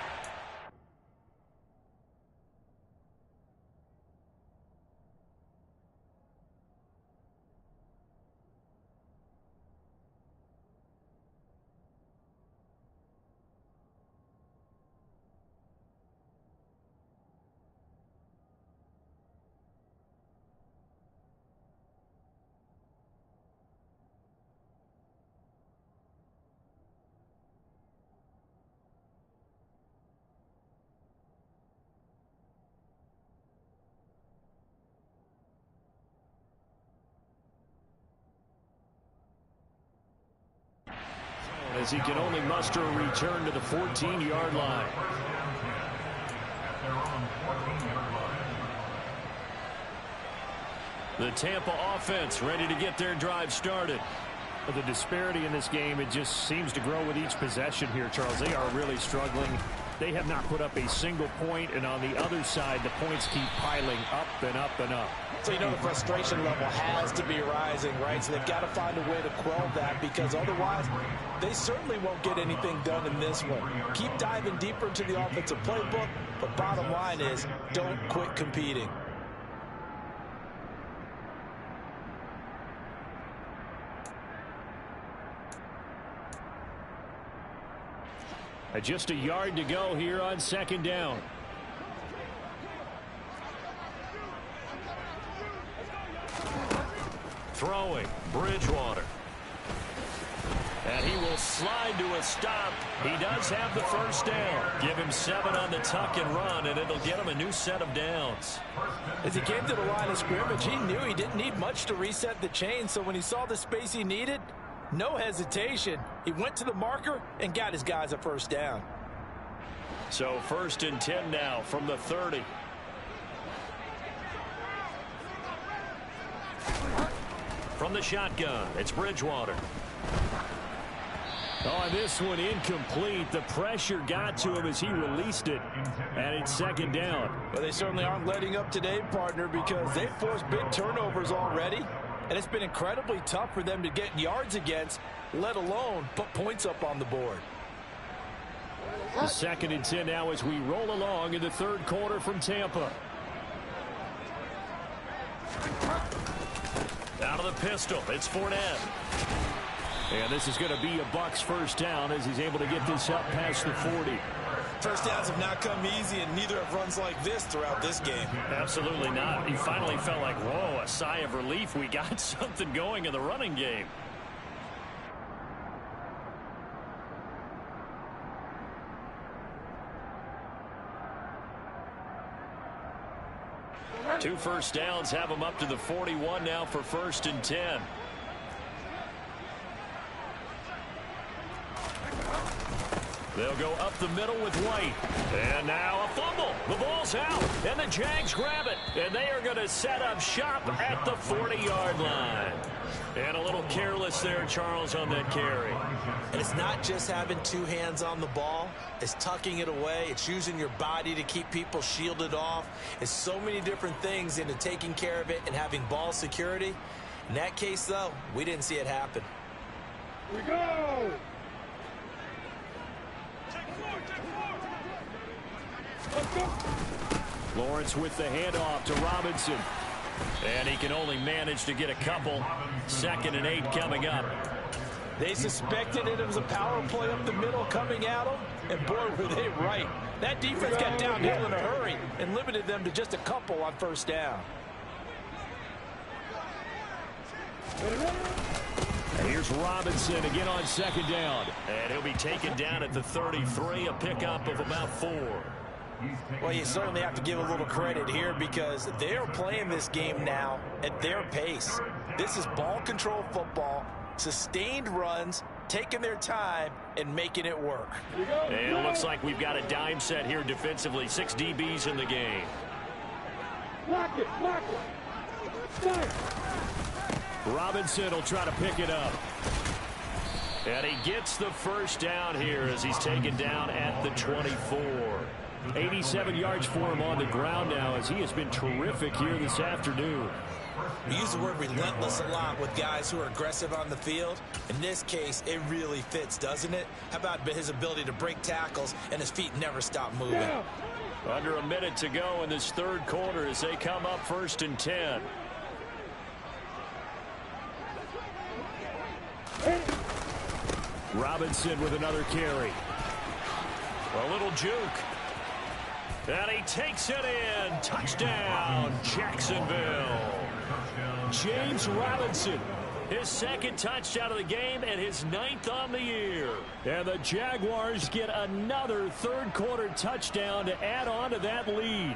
Speaker 1: as he can only muster a return to the 14-yard line. The Tampa offense ready to get their drive started.
Speaker 5: The disparity in this game, it just seems to grow with each possession here, Charles. They are really struggling. They have not put up a single point, and on the other side, the points keep piling up and up and up.
Speaker 2: So you know the frustration level has to be rising, right? So they've got to find a way to quell that, because otherwise they certainly won't get anything done in this one. Keep diving deeper into the offensive playbook, but bottom line is don't quit competing.
Speaker 1: Just a yard to go here on second down. Throwing, Bridgewater. And he will slide to a stop. He does have the first down. Give him 7 on the tuck and run, and it'll get him a new set of downs.
Speaker 2: As he came to the line of scrimmage, he knew he didn't need much to reset the chain, so when he saw the space he needed, no hesitation. He went to the marker and got his guys a first down.
Speaker 1: So 1st and 10 now from the 30. From the shotgun, it's Bridgewater. Oh, this one incomplete. The pressure got to him as he released it, and it's second down.
Speaker 2: Well, they certainly aren't letting up today, partner, because they've forced big turnovers already. And it's been incredibly tough for them to get yards against, let alone put points up on the board.
Speaker 1: The 2nd and 10 now as we roll along in the third quarter from Tampa. Out of the pistol, it's Fournette. And this is going to be a Bucs first down as he's able to get this up past the 40.
Speaker 4: First downs have not come easy, and neither have runs like this throughout this game.
Speaker 1: Absolutely not. He finally felt like, whoa, a sigh of relief. We got something going in the running game. Two first downs have him up to the 41 now for 1st and 10. They'll go up the middle with White. And now a fumble. The ball's out. And the Jags grab it. And they are going to set up shop at the 40-yard line. And a little careless there, Charles, on that carry.
Speaker 4: And it's not just having 2 hands on the ball. It's tucking it away. It's using your body to keep people shielded off. It's so many different things into taking care of it and having ball security. In that case, though, we didn't see it happen.
Speaker 3: We go!
Speaker 1: Lawrence with the handoff to Robinson. And he can only manage to get a couple. 2nd and 8 coming up.
Speaker 2: They suspected it was a power play up the middle coming at them, and boy, were they right. That defense got downhill in a hurry and limited them to just a couple on first down.
Speaker 1: And here's Robinson again on 2nd down. And he'll be taken down at the 33, a pickup of about 4.
Speaker 2: Well, you certainly have to give a little credit here because they're playing this game now at their pace. This is ball control football, sustained runs, taking their time, and making it work.
Speaker 1: And it looks like we've got a dime set here defensively. 6 DBs in the game.
Speaker 3: Block it, block it. Fire.
Speaker 1: Robinson will try to pick it up. And he gets the first down here as he's taken down at the 24. 87 yards for him on the ground now as he has been terrific here this afternoon.
Speaker 4: We use the word relentless a lot with guys who are aggressive on the field. In this case, it really fits, doesn't it? How about his ability to break tackles and his feet never stop moving?
Speaker 3: Yeah.
Speaker 1: Under a minute to go in this third quarter as they come up 1st and 10. Robinson with another carry. A little juke. And he takes it in. Touchdown, Jacksonville. James Robinson, his 2nd touchdown of the game and his 9th on the year. And the Jaguars get another third quarter touchdown to add on to that lead.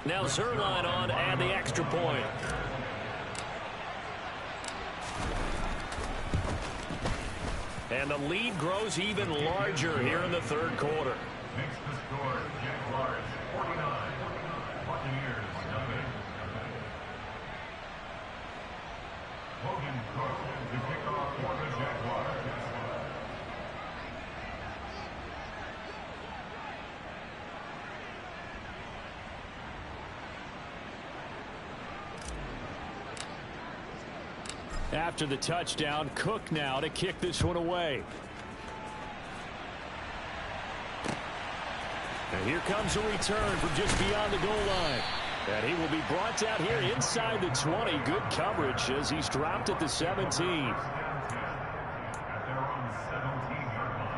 Speaker 1: Now Zerline on to add the extra point. And the lead grows even larger here in the third quarter.
Speaker 6: Makes the score Jaguars 49, Buccaneers nothing. Logan Cook to kick off for the Jaguars.
Speaker 1: After the touchdown, Cook now to kick this one away. And here comes a return from just beyond the goal line. And he will be brought down here inside the 20. Good coverage as he's dropped at the 17.
Speaker 6: At their own 17-yard line.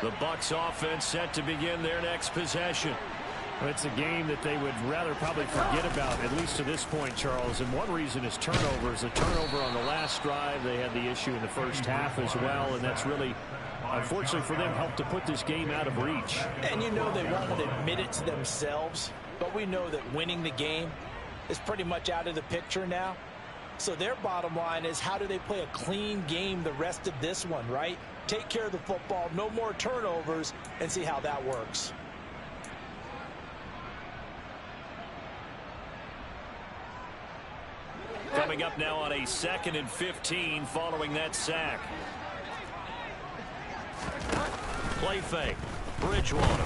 Speaker 1: The Bucs offense set to begin their next possession.
Speaker 5: Well, it's a game that they would rather probably forget about, at least to this point, Charles. And one reason is turnovers. A turnover on the last drive. They had the issue in the first half as well, and that's really, unfortunately for them, helped to put this game out of reach.
Speaker 2: And you know they won't admit it to themselves, but we know that winning the game is pretty much out of the picture now. So their bottom line is, how do they play a clean game the rest of this one, right? Take care of the football, no more turnovers, and see how that works.
Speaker 1: Coming up now on a 2nd and 15 following that sack. Play fake. Bridgewater.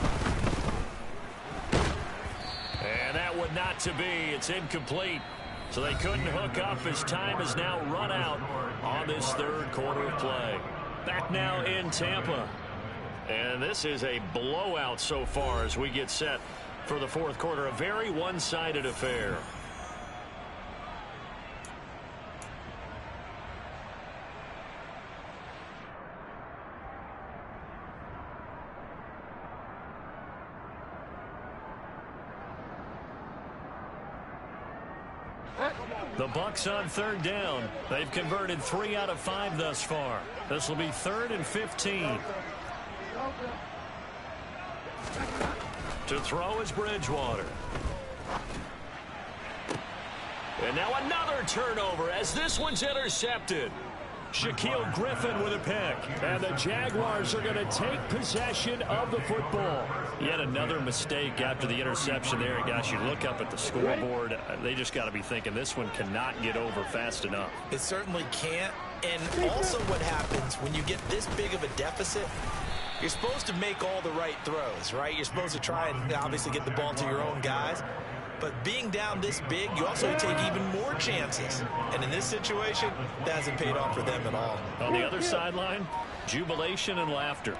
Speaker 1: And that would not to be. It's incomplete. So they couldn't hook up as time has now run out on this third quarter of play. Back now in Tampa. And this is a blowout so far as we get set for the fourth quarter. A very one-sided affair. The Bucs on third down. They've converted 3 out of 5 thus far. This will be 3rd and 15. To throw is Bridgewater. And now another turnover as this one's intercepted. Shaquille Griffin with a pick. And the Jaguars are going to take possession of the football. Yet another mistake after the interception there. And gosh, you look up at the scoreboard, they just got to be thinking this one cannot get over fast enough.
Speaker 2: It certainly can't. And also what happens when you get this big of a deficit, you're supposed to make all the right throws, right? You're supposed to try and obviously get the ball to your own guys. But being down this big, you also take even more chances. And in this situation, that hasn't paid off for them at all.
Speaker 1: On the other sideline, jubilation and laughter.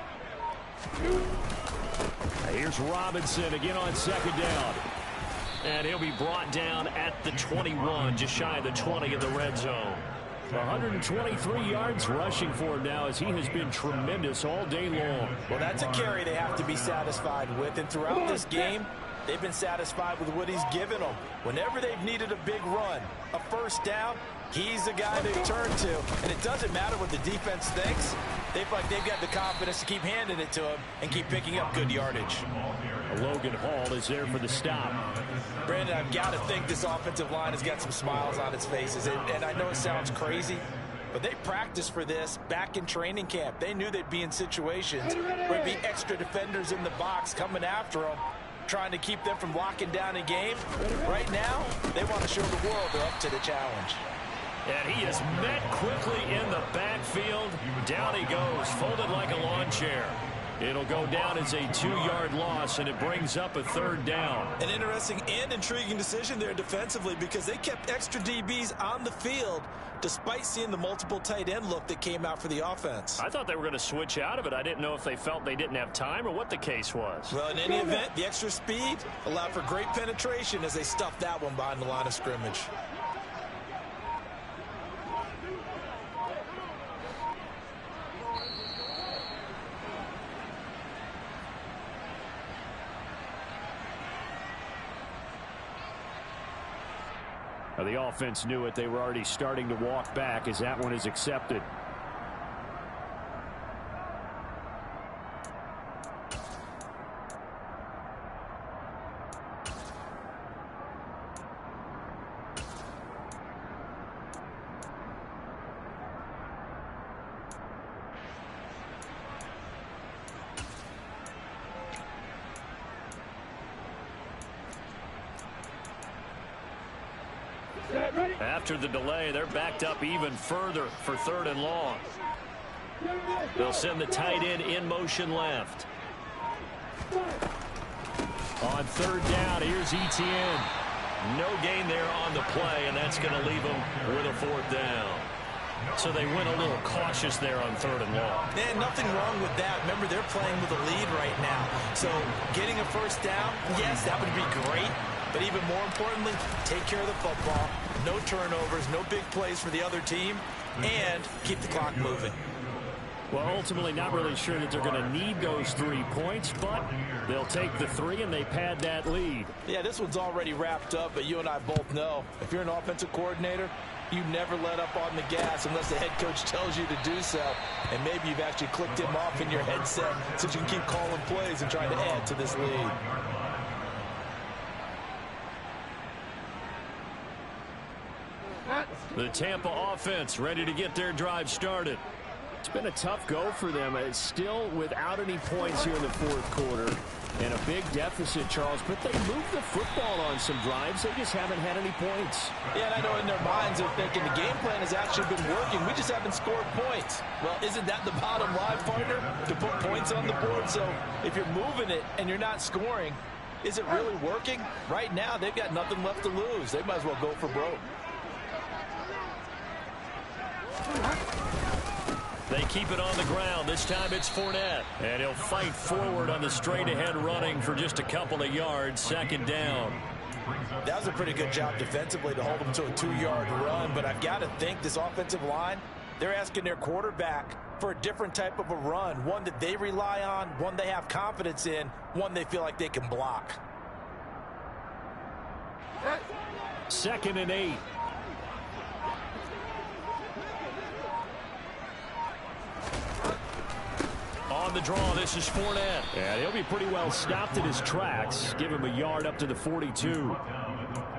Speaker 1: Here's Robinson again on 2nd down. And he'll be brought down at the 21, just shy of the 20 in the red zone. 123 yards rushing for him now as he has been tremendous all day long.
Speaker 2: Well, that's a carry they have to be satisfied with. And throughout this game, they've been satisfied with what he's given them. Whenever they've needed a big run, a first down, he's the guy they turn to. And it doesn't matter what the defense thinks. They feel like they've got the confidence to keep handing it to him and keep picking up good yardage.
Speaker 1: Logan Hall is there for the stop.
Speaker 2: Brandon, I've got to think this offensive line has got some smiles on its faces. And I know it sounds crazy, but they practiced for this back in training camp. They knew they'd be in situations where there'd be extra defenders in the box coming after them, trying to keep them from locking down a game. Right now, they want to show the world they're up to the challenge.
Speaker 1: And he is met quickly in the backfield. Down he goes, folded like a lawn chair. It'll go down as a 2-yard loss, and it brings up a 3rd down.
Speaker 4: An interesting and intriguing decision there defensively because they kept extra DBs on the field despite seeing the multiple tight end look that came out for the offense.
Speaker 1: I thought they were going to switch out of it. I didn't know if they felt they didn't have time or what the case was.
Speaker 4: Well, in any event, the extra speed allowed for great penetration as they stuffed that one behind the line of scrimmage.
Speaker 5: The offense knew it. They were already starting to walk back as that one is accepted. After the delay, they're backed up even further for 3rd and long. They'll send the tight end in motion left. On 3rd down, here's Etienne. No gain there on the play, and that's going to leave them with a 4th down. So they went a little cautious there on 3rd and long.
Speaker 2: And nothing wrong with that. Remember, they're playing with a lead right now. So getting a 1st down, yes, that would be great. But even more importantly, take care of the football. No turnovers, no big plays for the other team, and keep the clock moving.
Speaker 5: Well, ultimately, not really sure that they're going to need those 3 points, but they'll take the 3 and they pad that lead.
Speaker 2: Yeah, this one's already wrapped up, but you and I both know if you're an offensive coordinator, you never let up on the gas unless the head coach tells you to do so. And maybe you've actually clicked him off in your headset so you can keep calling plays and trying to add to this lead.
Speaker 5: The Tampa offense ready to get their drive started. It's been a tough go for them. It's still without any points here in the 4th quarter. And a big deficit, Charles. But they moved the football on some drives. They just haven't had any points.
Speaker 2: Yeah, and I know in their minds they're thinking the game plan has actually been working. We just haven't scored points. Well, isn't that the bottom line, partner? To put points on the board. So if you're moving it and you're not scoring, is it really working? Right now, they've got nothing left to lose. They might as well go for broke.
Speaker 1: They keep it on the ground. This time it's Fournette. And he'll fight forward on the straight-ahead running for just a couple of yards. 2nd down.
Speaker 2: That was a pretty good job defensively to hold them to a 2-yard run. But I've got to think this offensive line, they're asking their quarterback for a different type of a run. One that they rely on, one they have confidence in, one they feel like they can block.
Speaker 5: 2nd and 8.
Speaker 1: On the draw, this is Fournette.
Speaker 5: And he'll be pretty well stopped in his tracks. Give him a yard up to the 42.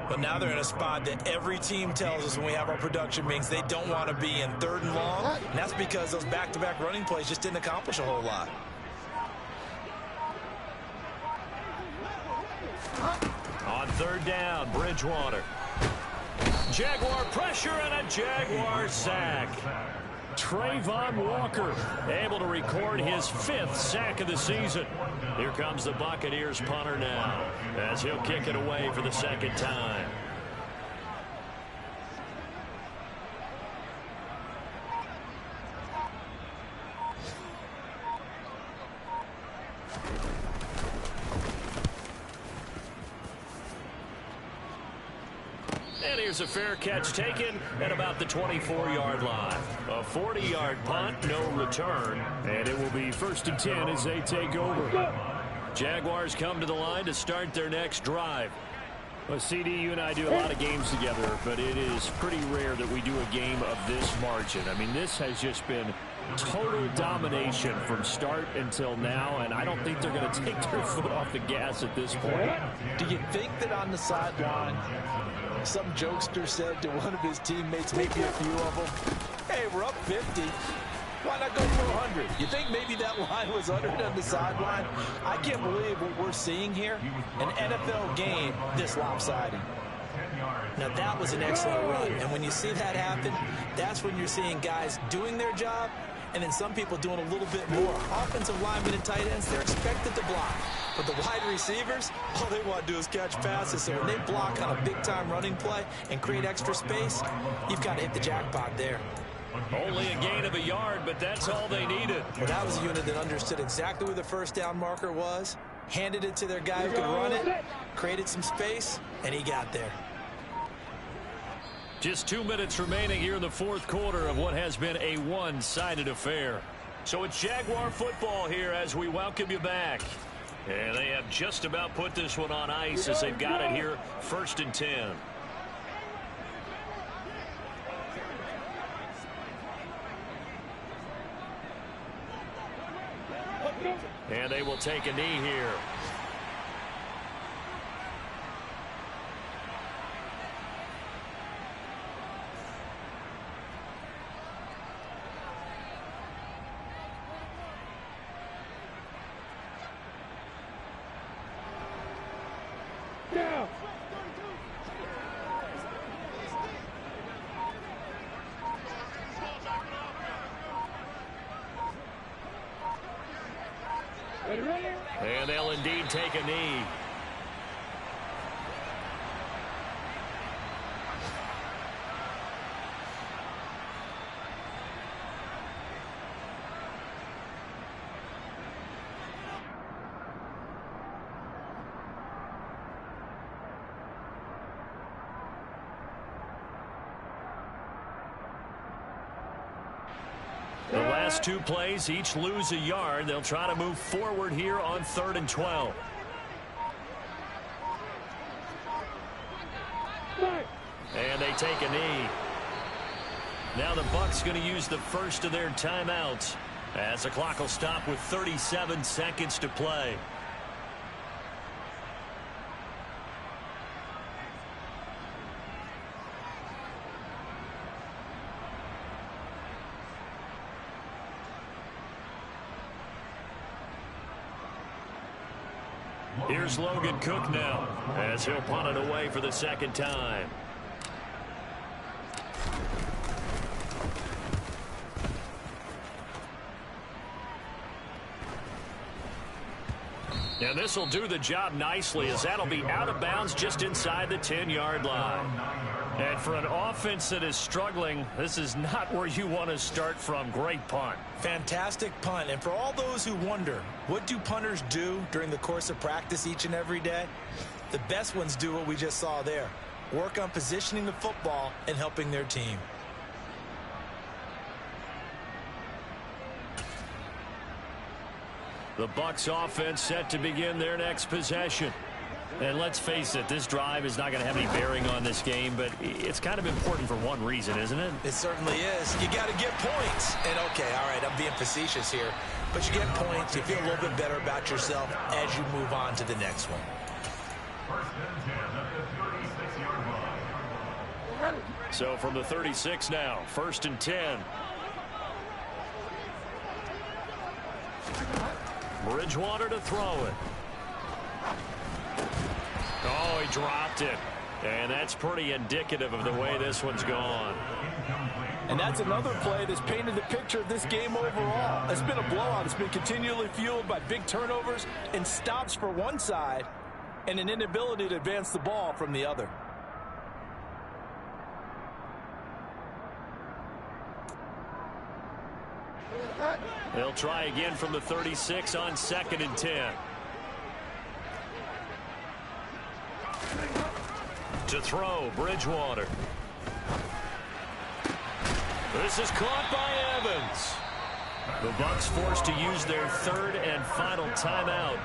Speaker 2: But now they're in a spot that every team tells us when we have our production meetings they don't want to be in 3rd and long. And that's because those back-to-back running plays just didn't accomplish a whole lot.
Speaker 1: On 3rd down, Bridgewater. Jaguar pressure and a Jaguar sack. Trayvon Walker able to record his 5th sack of the season. Here comes the Buccaneers punter now as he'll kick it away for the 2nd time. And here's a fair catch taken at about the 24-yard line. A 40-yard punt, no return. And it will be 1st and 10 as they take over. Jaguars come to the line to start their next drive.
Speaker 5: Well, CD, you and I do a lot of games together, but it is pretty rare that we do a game of this margin. I mean, this has just been total domination from start until now, and I don't think they're going to take their foot off the gas at this point.
Speaker 2: Do you think that on the sideline, some jokester said to one of his teammates, maybe a few of them, hey, we're up 50. Why not go for 100? You think maybe that line was uttered on the sideline? I can't believe what we're seeing here. An NFL game this lopsided. Now, that was an excellent run. And when you see that happen, that's when you're seeing guys doing their job and then some people doing a little bit more. Offensive linemen and tight ends, they're expected to block. But the wide receivers, all they want to do is catch passes. So when they block on a big-time running play and create extra space, you've got to hit the jackpot there.
Speaker 1: Only a gain of a yard, but that's all they needed.
Speaker 2: Well, that was a unit that understood exactly where the 1st down marker was, handed it to their guy who could run it, created some space, and he got there.
Speaker 1: Just 2 minutes remaining here in the 4th quarter of what has been a one-sided affair. So it's Jaguar football here as we welcome you back. And they have just about put this one on ice as they've got it here 1st and 10. And they will take a knee here.
Speaker 3: Down. Ready?
Speaker 1: And they'll indeed take a knee. The last two plays, each lose a yard. They'll try to move forward here on 3rd and 12. And they take a knee. Now the Bucs going to use the first of their timeouts as the clock will stop with 37 seconds to play. Here's Logan Cook now as he'll punt it away for the second time. And this will do the job nicely as that'll be out of bounds just inside the 10-yard line. And for an offense that is struggling, this is not where you want to start from. Great punt.
Speaker 4: Fantastic punt. And for all those who wonder, what do punters do during the course of practice each and every day? The best ones do what we just saw there. Work on positioning the football and helping their team.
Speaker 1: The Bucs offense set to begin their next possession. And let's face it, this drive is not going to have any bearing on this game, but it's kind of important for one reason, isn't it?
Speaker 4: It certainly is. You got to get points. And okay, all right, I'm being facetious here, but you get points, you feel a little bit better about yourself as you move on to the next one.
Speaker 6: 1st and 10 at the 36-yard line.
Speaker 1: So from the 36 now, 1st and 10. Bridgewater to throw it. Oh, he dropped it. And that's pretty indicative of the way this one's gone.
Speaker 2: And that's another play that's painted the picture of this game overall. It's been a blowout. It's been continually fueled by big turnovers and stops for one side and an inability to advance the ball from the other.
Speaker 1: They'll try again from the 36 on 2nd and 10. To throw, Bridgewater. This is caught by Evans. The Bucs forced to use their 3rd and final timeout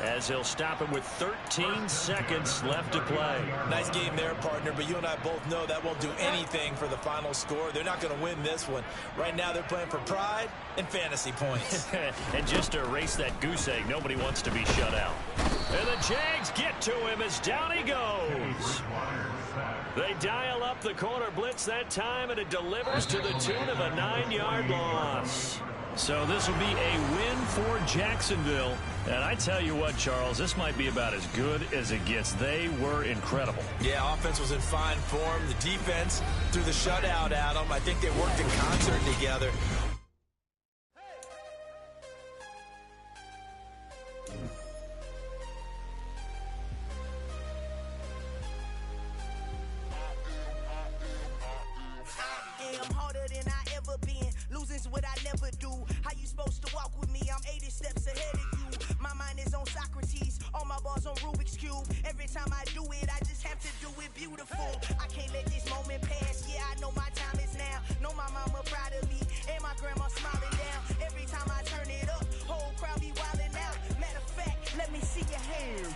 Speaker 1: as they'll stop it with 13 seconds left to play.
Speaker 4: Nice game there, partner, but you and I both know that won't do anything for the final score. They're not going to win this one. Right now they're playing for pride and fantasy points.
Speaker 1: And just to erase that goose egg, nobody wants to be shut out. And the Jags get to him as down he goes. They dial up the corner blitz that time, and it delivers to the tune of a 9-yard loss. So this will be a win for Jacksonville. And I tell you what, Charles, this might be about as good as it gets. They were incredible.
Speaker 4: Yeah, offense was in fine form. The defense threw the shutout at them. I think they worked in concert together.
Speaker 7: What I never do. How you supposed to walk with me? I'm 80 steps ahead of you. My mind is on Socrates, all my bars on Rubik's Cube. Every time I do it, I just have to do it beautiful. I can't let this moment pass. Yeah, I know my time is now. Know my mama proud of me, and my grandma smiling down. Every time I turn it up, whole crowd be wildin' out. Matter of fact, let me see your hands.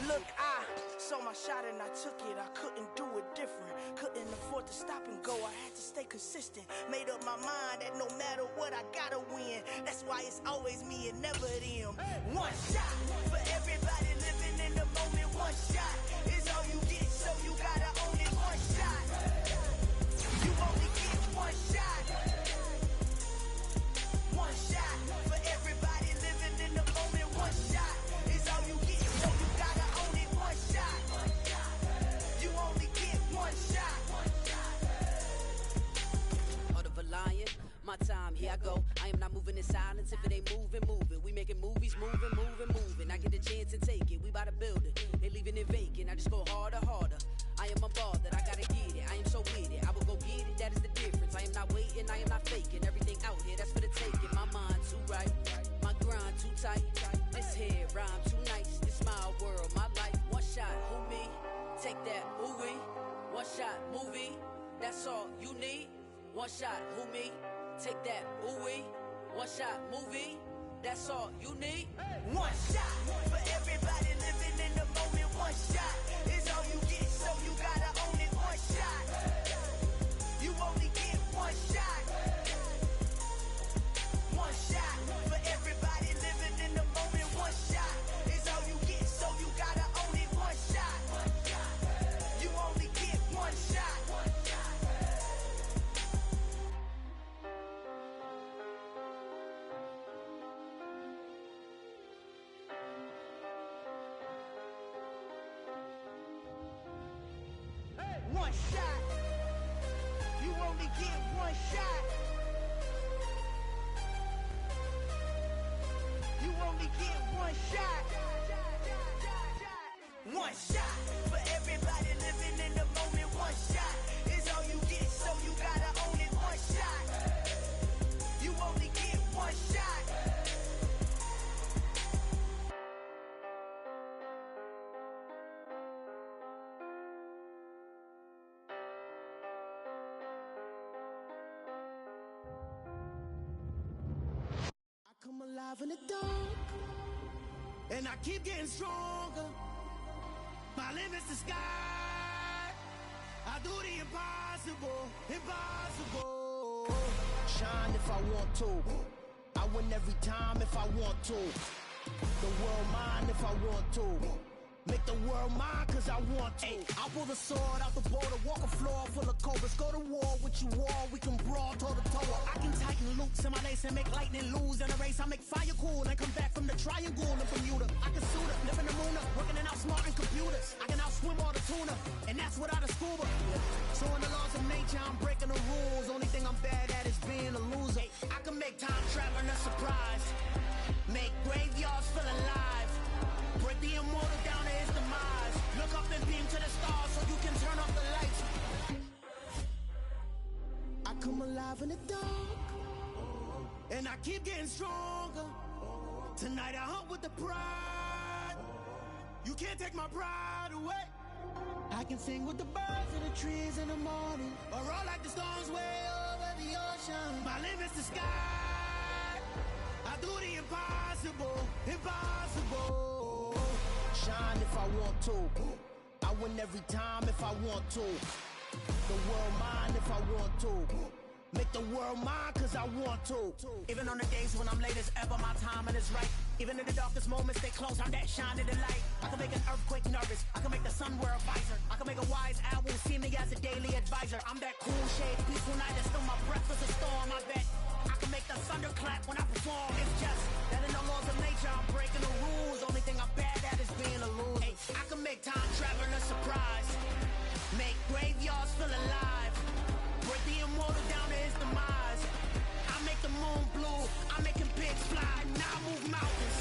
Speaker 7: Look, I saw my shot and I took it. I couldn't do it different. Couldn't afford to stop and go. I had to stay consistent. Made up my mind that no matter what, I gotta win. That's why it's always me and never them. One shot for everybody living in the moment. One shot is all you get, so you gotta own it. One shot. You only get one shot. One shot for everybody living in the moment. One shot is all you get, so you gotta own it. One shot. You only get one shot.
Speaker 8: Heart of a lion, my time, here I go. I am not moving in silence. If it ain't moving, moving. We making movies, moving, moving, moving. I get the chance and take it. We bout to build it. They leaving it vacant. I just go harder, harder. I am unbothered. I gotta get it. I am so with it. I will go get it. That is the difference. I am not waiting. I am not faking. Everything out here, that's for the taking. My mind too right. My grind too tight. This head rhyme too nice. This my world, my life. One shot, who me? Take that, who we? One shot, movie. That's all you need. One shot, who me? Take that, ooh wee. One shot, movie. That's all you need.
Speaker 7: One shot for everybody living in the moment. One shot is all you get, so you gotta own it. One shot. You only get one shot. One shot for everybody living in the moment. One shot is all you get, so you gotta own it. One shot. You only get one shot. One shot. You only get one shot. You only get one shot. One shot for everybody living in the moment. One shot is all you get, so you gotta own it. One shot. You only get one shot. Come alive in the dark, and I keep getting stronger. My limit's the sky. I do the impossible, impossible. Shine if I want to. I win every time if I want to. The world mine if I want to. Make the world mine cause I want to. I pull the sword out the border, walk a floor full of cobras. Go to war with you all, we can brawl toe to toe. I can tighten loops in my lace and make lightning lose in a race. I make fire cool and come back from the triangle in Bermuda. I can suit up, live in the moon up, working and outsmarting computers. I can outswim all the tuna, and that's without a scuba. So in the laws of nature, I'm breaking the rules. Only thing I'm bad at is being a loser. I can make time traveling a surprise, make graveyards feel alive. Break the immortal down to his demise. Look up and beam to the stars so you can turn off the lights. I come alive in the dark, and I keep getting stronger. Tonight I hunt with the pride. You can't take my pride away. I can sing with the birds and the trees in the morning, or roll like the storms way over the ocean. My limit's the sky. I do the impossible, impossible. Shine if I want to. I win every time if I want to. The world mine if I want to. Make the world mine cause I want to. Even on the days when I'm late as ever, my timing is right. Even in the darkest moments, stay close, I'm that shining the light. I can make an earthquake nervous, I can make the sun wear a visor. I can make a wise owl see me as a daily advisor. I'm that cool shade, peaceful night, and still my breath is a storm, I bet. I can make the thunder clap when I perform. It's just that in the laws of nature, I'm breaking the rules. Only thing I'm bad at is being a loser. Hey, I can make time traveling a surprise, make graveyards feel alive. Break the immortal down to his demise. I make the moon blue, I'm making pigs fly. Now I move mountains.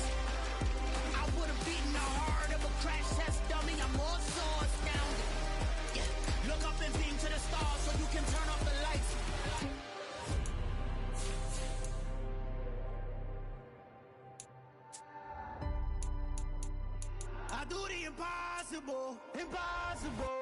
Speaker 7: I would have beaten the heart of a crash test dummy. I'm more so astounded. Yeah. Look up and beam to the stars so you can turn off the lights. I do the impossible, impossible.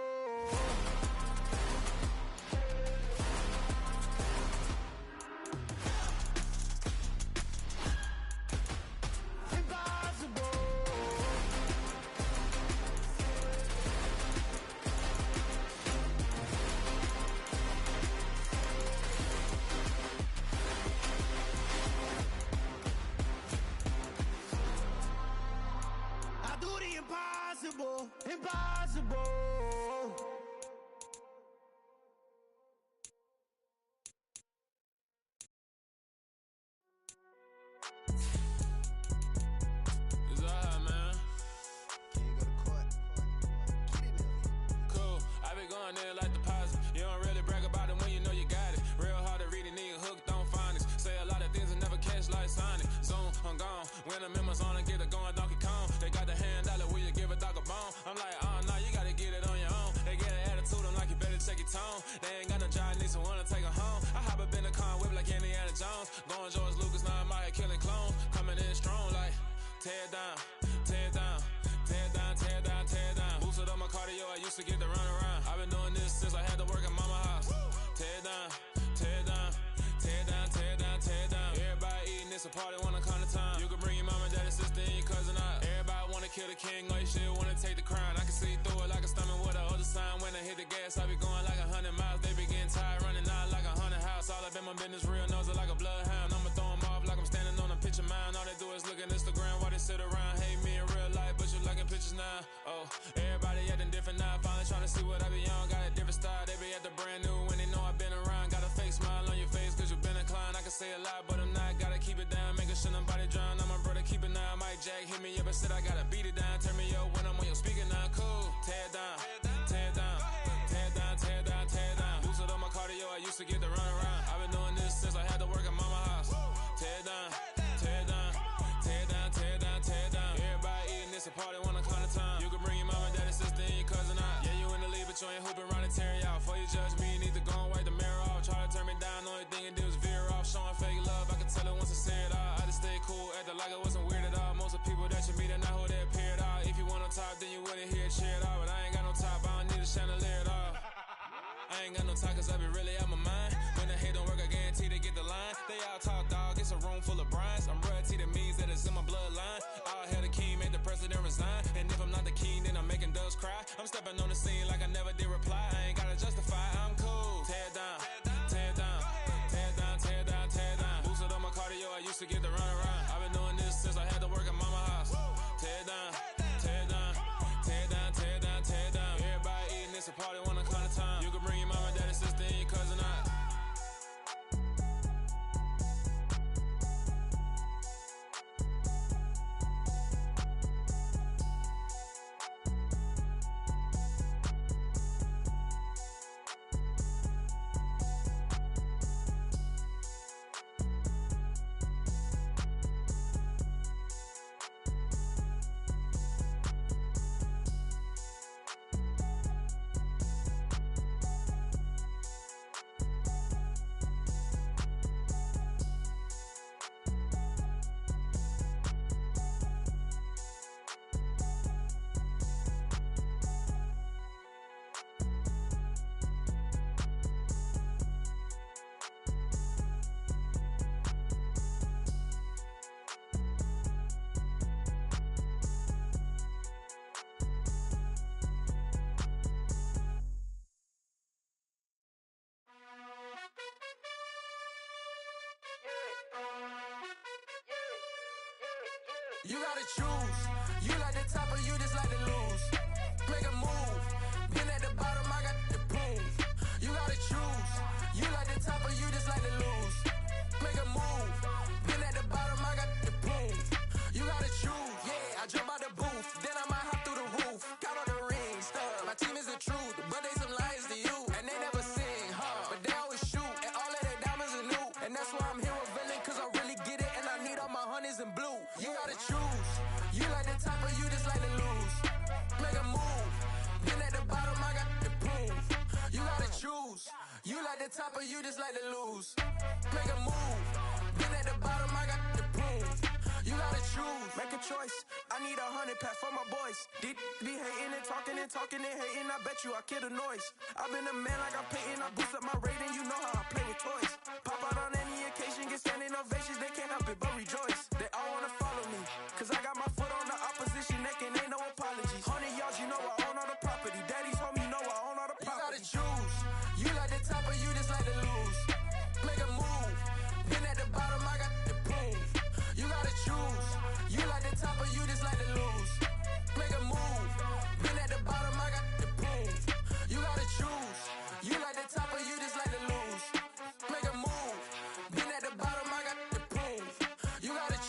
Speaker 9: going in like deposit. You don't really brag about it when you know you got it. Real hard to read it, nigga hooked on phonics. Say a lot of things and never catch like Sonic. Zoom, I'm gone. When I'm in my zone and get it going Donkey Kong. They got the hand dollar, will you give a dog a bone? I'm like, nah, you gotta get it on your own. They get an attitude, I'm like, you better check your tone. They ain't got no job, need someone to take her home. I hop up in the car, whip like Indiana Jones. Going George Lucas, now I'm out here killing clones. Coming in strong like, tear down, tear down, tear down, tear down, tear down. Boosted up my cardio, I used to get to run around. I've been doing this since I had to work at mama house. Tear down, tear down, tear down, tear down, tear down. Everybody eating, it's a party, wanna come to time. You can bring your mama, daddy, sister, and your cousin out. Everybody wanna kill the king, like shit, wanna take the crown. I can see through it like a stomach with a other sign. When I hit the gas, I be going like 100 miles. They be getting tired, running out like 100 house. All up in my business, real nose it like a bloodhound. I'ma throw 'em off like I'm standing on a picture mound. All they do is look at Instagram while they sit around. Hate me in real life, but you liking pictures now. Oh, everybody acting different now. Finally trying to see what I be on. Got a different style, they be at the brand new when they know I've been around. Got a fake smile on your face cause you been inclined. I can say a lot, but I'm not. Gotta keep it down, making sure nobody drown. I'm my brother, keep it now. Mike Jack hit me up and said I gotta beat it down. Turn me up when I'm on your speaker now. Cool, tear down, tear down, tear down, tear down, tear down. Boosted up my cardio, I used to get to run around. I've been doing this since I had to work at mama house. Tear down, tear down, tear down, tear down, tear down. Everybody eating, it's a party, wanna come to time. You can bring your mama, daddy, sister, and your cousin out. Yeah, you in the lead, but you ain't hooping around and tearing out. Before you judge me, you need to go and wipe the mirror off. Try to turn me down, only thing it did was veer off. Showing fake love, I can tell it once I say it all. I just stay cool, acting like I wasn't weird at all. Most of the people that you meet are not who they appear at all. If you want on top, then you wouldn't hear it cheer at all. But I ain't got no top, I don't need a chandelier at all. I ain't got no talk cause I be really out my mind. When the hate don't work, I guarantee they get the line. They all talk, dog, it's a room full of brines. I'm royalty, that means that it's in my bloodline. All hail the king, make the president resign. And if I'm not the king, then I'm making doves cry. I'm stepping on the scene like I never did reply. I ain't gotta justify, I'm cool. Tear down, tear down, tear down, tear down, tear down. Boosted up my cardio, I used to get to run around. I've been doing this since I had to work at mama house. Tear down, tear down, tear down, tear down, tear down. Everybody eating, it's a party, wanna come to time. You can bring your mama, daddy, sister, and your cousin out.
Speaker 10: You gotta choose. You like the top or you just like to lose. Make a move. Been at the bottom, I got the prove. You gotta choose. You like the top or you just like to lose. Make a move. Been at the bottom, I got the prove. You gotta choose. Yeah, I jump out the booth, then I might hop through the roof. Count on the rings, stuff. My team is the truth, but they some liars to you. And they never sing, but they always shoot. And all of their diamonds are new. And that's why I'm here revealing, cause I really get it. And I need all my honeys in blue. You gotta choose. You like the top or you just like to lose. Make a move. Been at the bottom, I got the proof. You gotta choose. You like the top or you just like to lose. Make a move. Been at the bottom, I got the proof. You gotta choose. Make a choice. I need 100 pass for my boys. Be hating and talking and talking and hating. I bet you I kill the noise. I've been a man like I'm Peyton. I boost up my rating. You know how I play with toys. Pop out on any occasion, get standing ovations. They can't help it but rejoice. They all wanna follow me, cause I got my foot on the opposition neck and ain't no apologies. 100 yards, you know I own all the property. Daddy's home, you know I own all the property. You gotta choose. You like the top or you just like to lose. Make a move. Been at the bottom, I got the proof. You gotta choose. You like the top or you just like to lose. Make a move. Been at the bottom, I got the proof. You gotta choose. You like the top or you just like to lose. Make a move. Been at the bottom, I got the proof. You gotta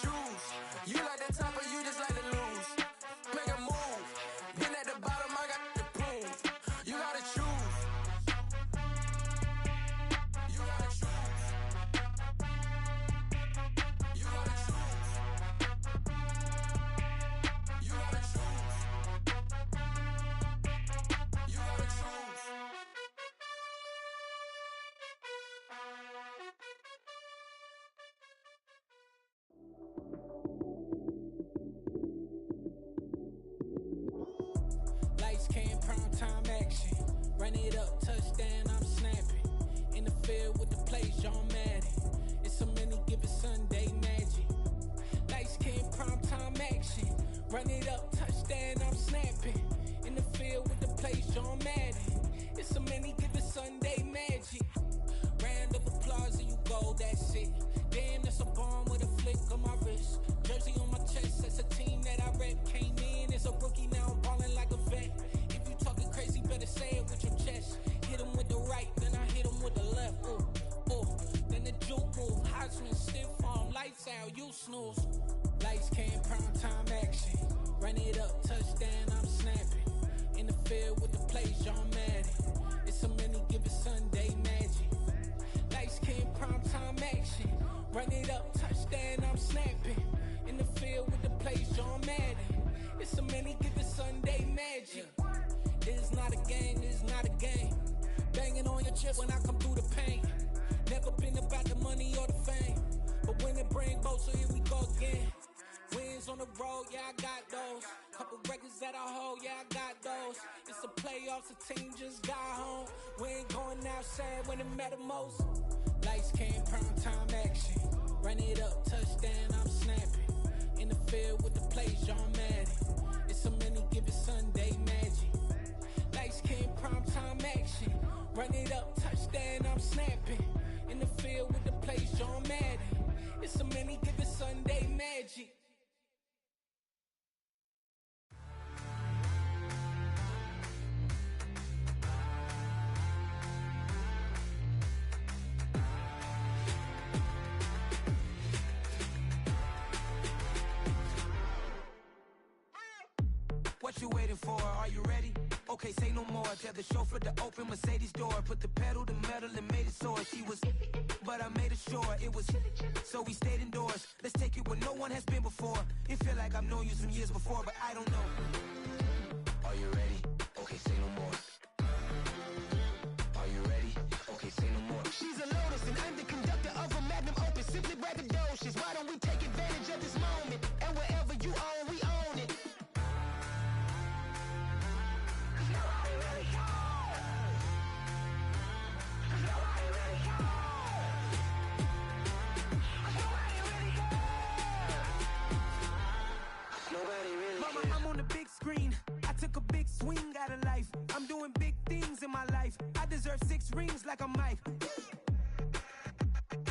Speaker 10: Run it up, touchdown, I'm snapping. In the field with the plays, John Madden. It's a many given Sunday magic. Lights came primetime action. Run it up, touchdown, I'm snapping. In the field with the plays, John Madden. It's a many given Sunday magic. Round of applause and you go, that's it. Damn, that's a bomb with a flick on my wrist. Jersey on my chest, that's a team that I rep. Came in as a rookie, now I'm ballin' like a vet. If you talking crazy, better say it with your chest. Hit him with the right, then I hit him with the left. Ooh, ooh, then the juke move. Heisman, stiff arm, lights out, you snooze. Lights came, prime time action. Run it up, touchdown, I'm snapping. In the field with the plays, John Madden. It's a many given Sunday magic. Lights came, prime time action. Run it up, touchdown, I'm snapping. In the field with the plays, John Madden. It's a many given Sunday magic. This is not a game, this is not a game. Banging on your chest when I come through the pain. Never been about the money or the fame. But when it bring both, so here we go again. Wins on the road, yeah, I got those. Couple records that I hold, yeah, I got those. It's the playoffs, the team just got home. We ain't going outside when it matter most. Lights came, prime time action. Run it up, touchdown, I'm snapping. In the field with the plays, John Madden. It's a many given Sunday magic. Lights came, prime time action. Run it up, touchdown, I'm snapping. In the field with the plays, John Madden. It's a many given Sunday magic.
Speaker 11: What you waiting for? Are you ready? Okay, say no more. Tell the chauffeur to open Mercedes door. Put the pedal to metal and made it soar. She was, but I made it sure it was. So we stayed indoors. Let's take it where no one has been before. It feel like I've known you some years before, but I don't know. Are you ready? Okay, say no more. Are you ready? Okay, say no more.
Speaker 10: She's a Lotus and I'm the conductor of a magnum opus. Simply braggadocious. Why don't we take advantage of this moment? And wherever you own, we own it.
Speaker 11: Screen. I took a big swing out of life. I'm doing big things in my life. I deserve 6 rings like I'm Mike.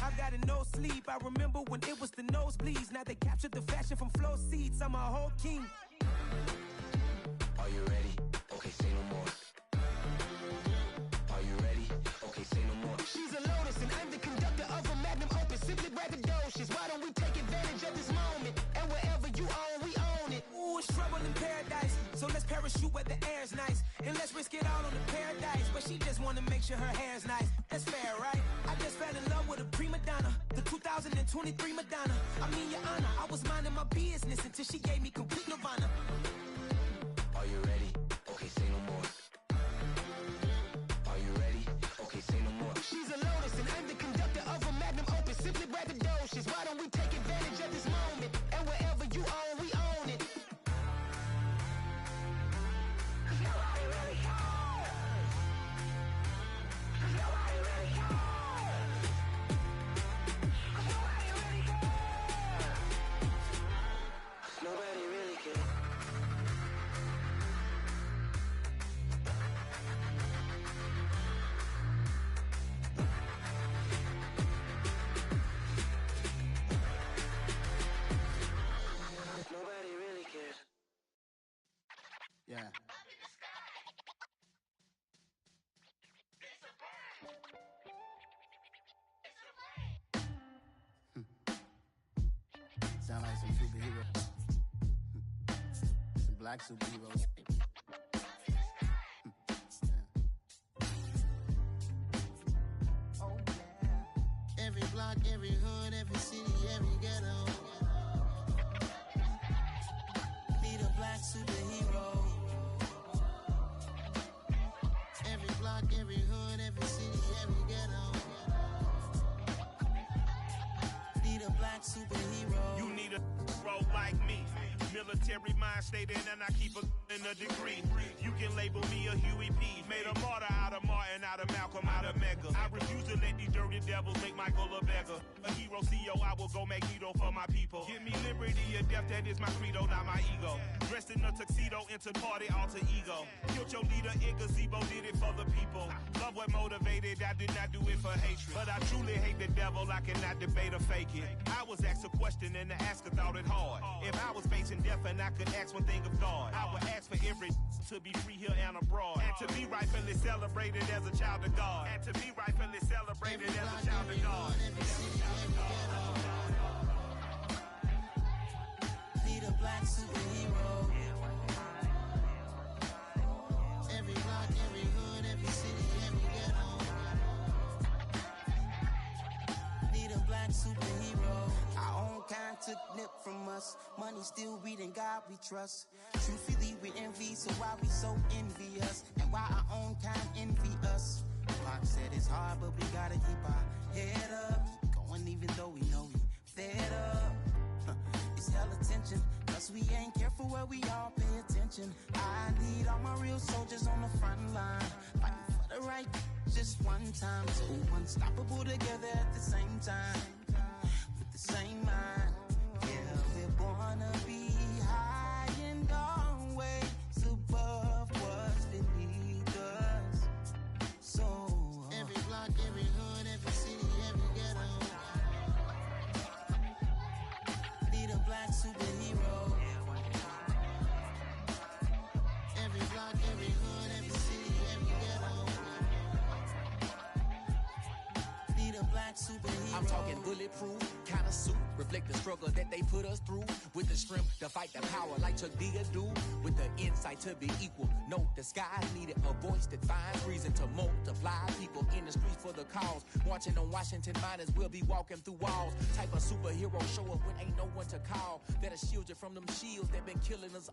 Speaker 11: I've got no sleep. I remember when it was the nosebleeds. Now they captured the fashion from floor seats. I'm a whole king. Are you ready? Okay, say no more. Are you ready? Okay, say no more.
Speaker 10: She's a Lotus and I'm the conductor of a magnum opus. Simply braggadocious. Why don't we take advantage of this moment? And wherever you own, we own it.
Speaker 11: Ooh, it's trouble in paradise. So let's parachute where the air's nice. And let's risk it all on the paradise. But she just wanna make sure her hair's nice. That's fair, right? I just fell in love with a prima donna. The 2023 Madonna. I mean, your honor, I was minding my business until she gave me complete nirvana. Are you ready? Okay, say no more. Are you ready? Okay, say no more.
Speaker 10: She's a Lotus and I'm the conductor of a magnum opus. Simply braggadocious. Why don't we take advantage of this moment? And wherever you own, we own it. Nobody really cares. Nobody really cares. Nobody really cares.
Speaker 11: Nobody really cares. Nobody really cares. Yeah.
Speaker 12: Sound like some superheroes. Some black superheroes.
Speaker 10: Oh, yeah.
Speaker 12: Every block, every hood, every city, every ghetto. Need a black superhero. Every block, every hood, every city, every ghetto. Need a black superhero.
Speaker 13: You need a role like me. Military mind stated, and I keep in a degree. You can label me a Huey P. Made a martyr out of Martin, out of Malcolm, out of Mega. I refuse to let these dirty devils make Michael a beggar. A hero CEO, I will go Magneto for my people. Give me liberty or death, that is my credo, not my ego. Dressed in a tuxedo, into party, alter ego. Killed your leader in gazebo, did it for the people. Love what motivated, I did not do it for hatred. But I truly hate the devil, I cannot debate or fake it. I was asked a question and the asker thought it hard. If I was facing death and I could ask one thing of God, I would ask for every to be free here and abroad. And to be rightfully celebrated as a child of God. And to be rightfully celebrated as a child of God.
Speaker 12: Need a black superhero. Every block, every hood, every city, every ghetto. Need a black superhero. Our own kind took nip from us. Money still reading, God we trust. Truthfully we envy, so why we so envious? And why our own kind envy us? Pac said it's hard, but we gotta keep our head up. Going even though we know we fed up. It's hell attention, cause we ain't careful where we all pay attention. I need all my real soldiers on the front line, fighting for the right just one time. So unstoppable together at the same time, with the same mind. Yeah, we're born to be high and always above what's beneath us. So every block, every hood, every city, every ghetto. Need a black superhero. Every block, every hood, every city, every ghetto. Need a black superhero.
Speaker 14: I'm talking bulletproof kind of suit, reflect the struggle that they put us through. With the strength to fight the power like Chuck D do. With the insight to be equal. No, the sky needed a voice that finds reason to multiply. People in the streets for the cause. Marching on Washington miners, we'll be walking through walls. Type of superhero show up when ain't no one to call. That'll shield you from them shields that been killing us.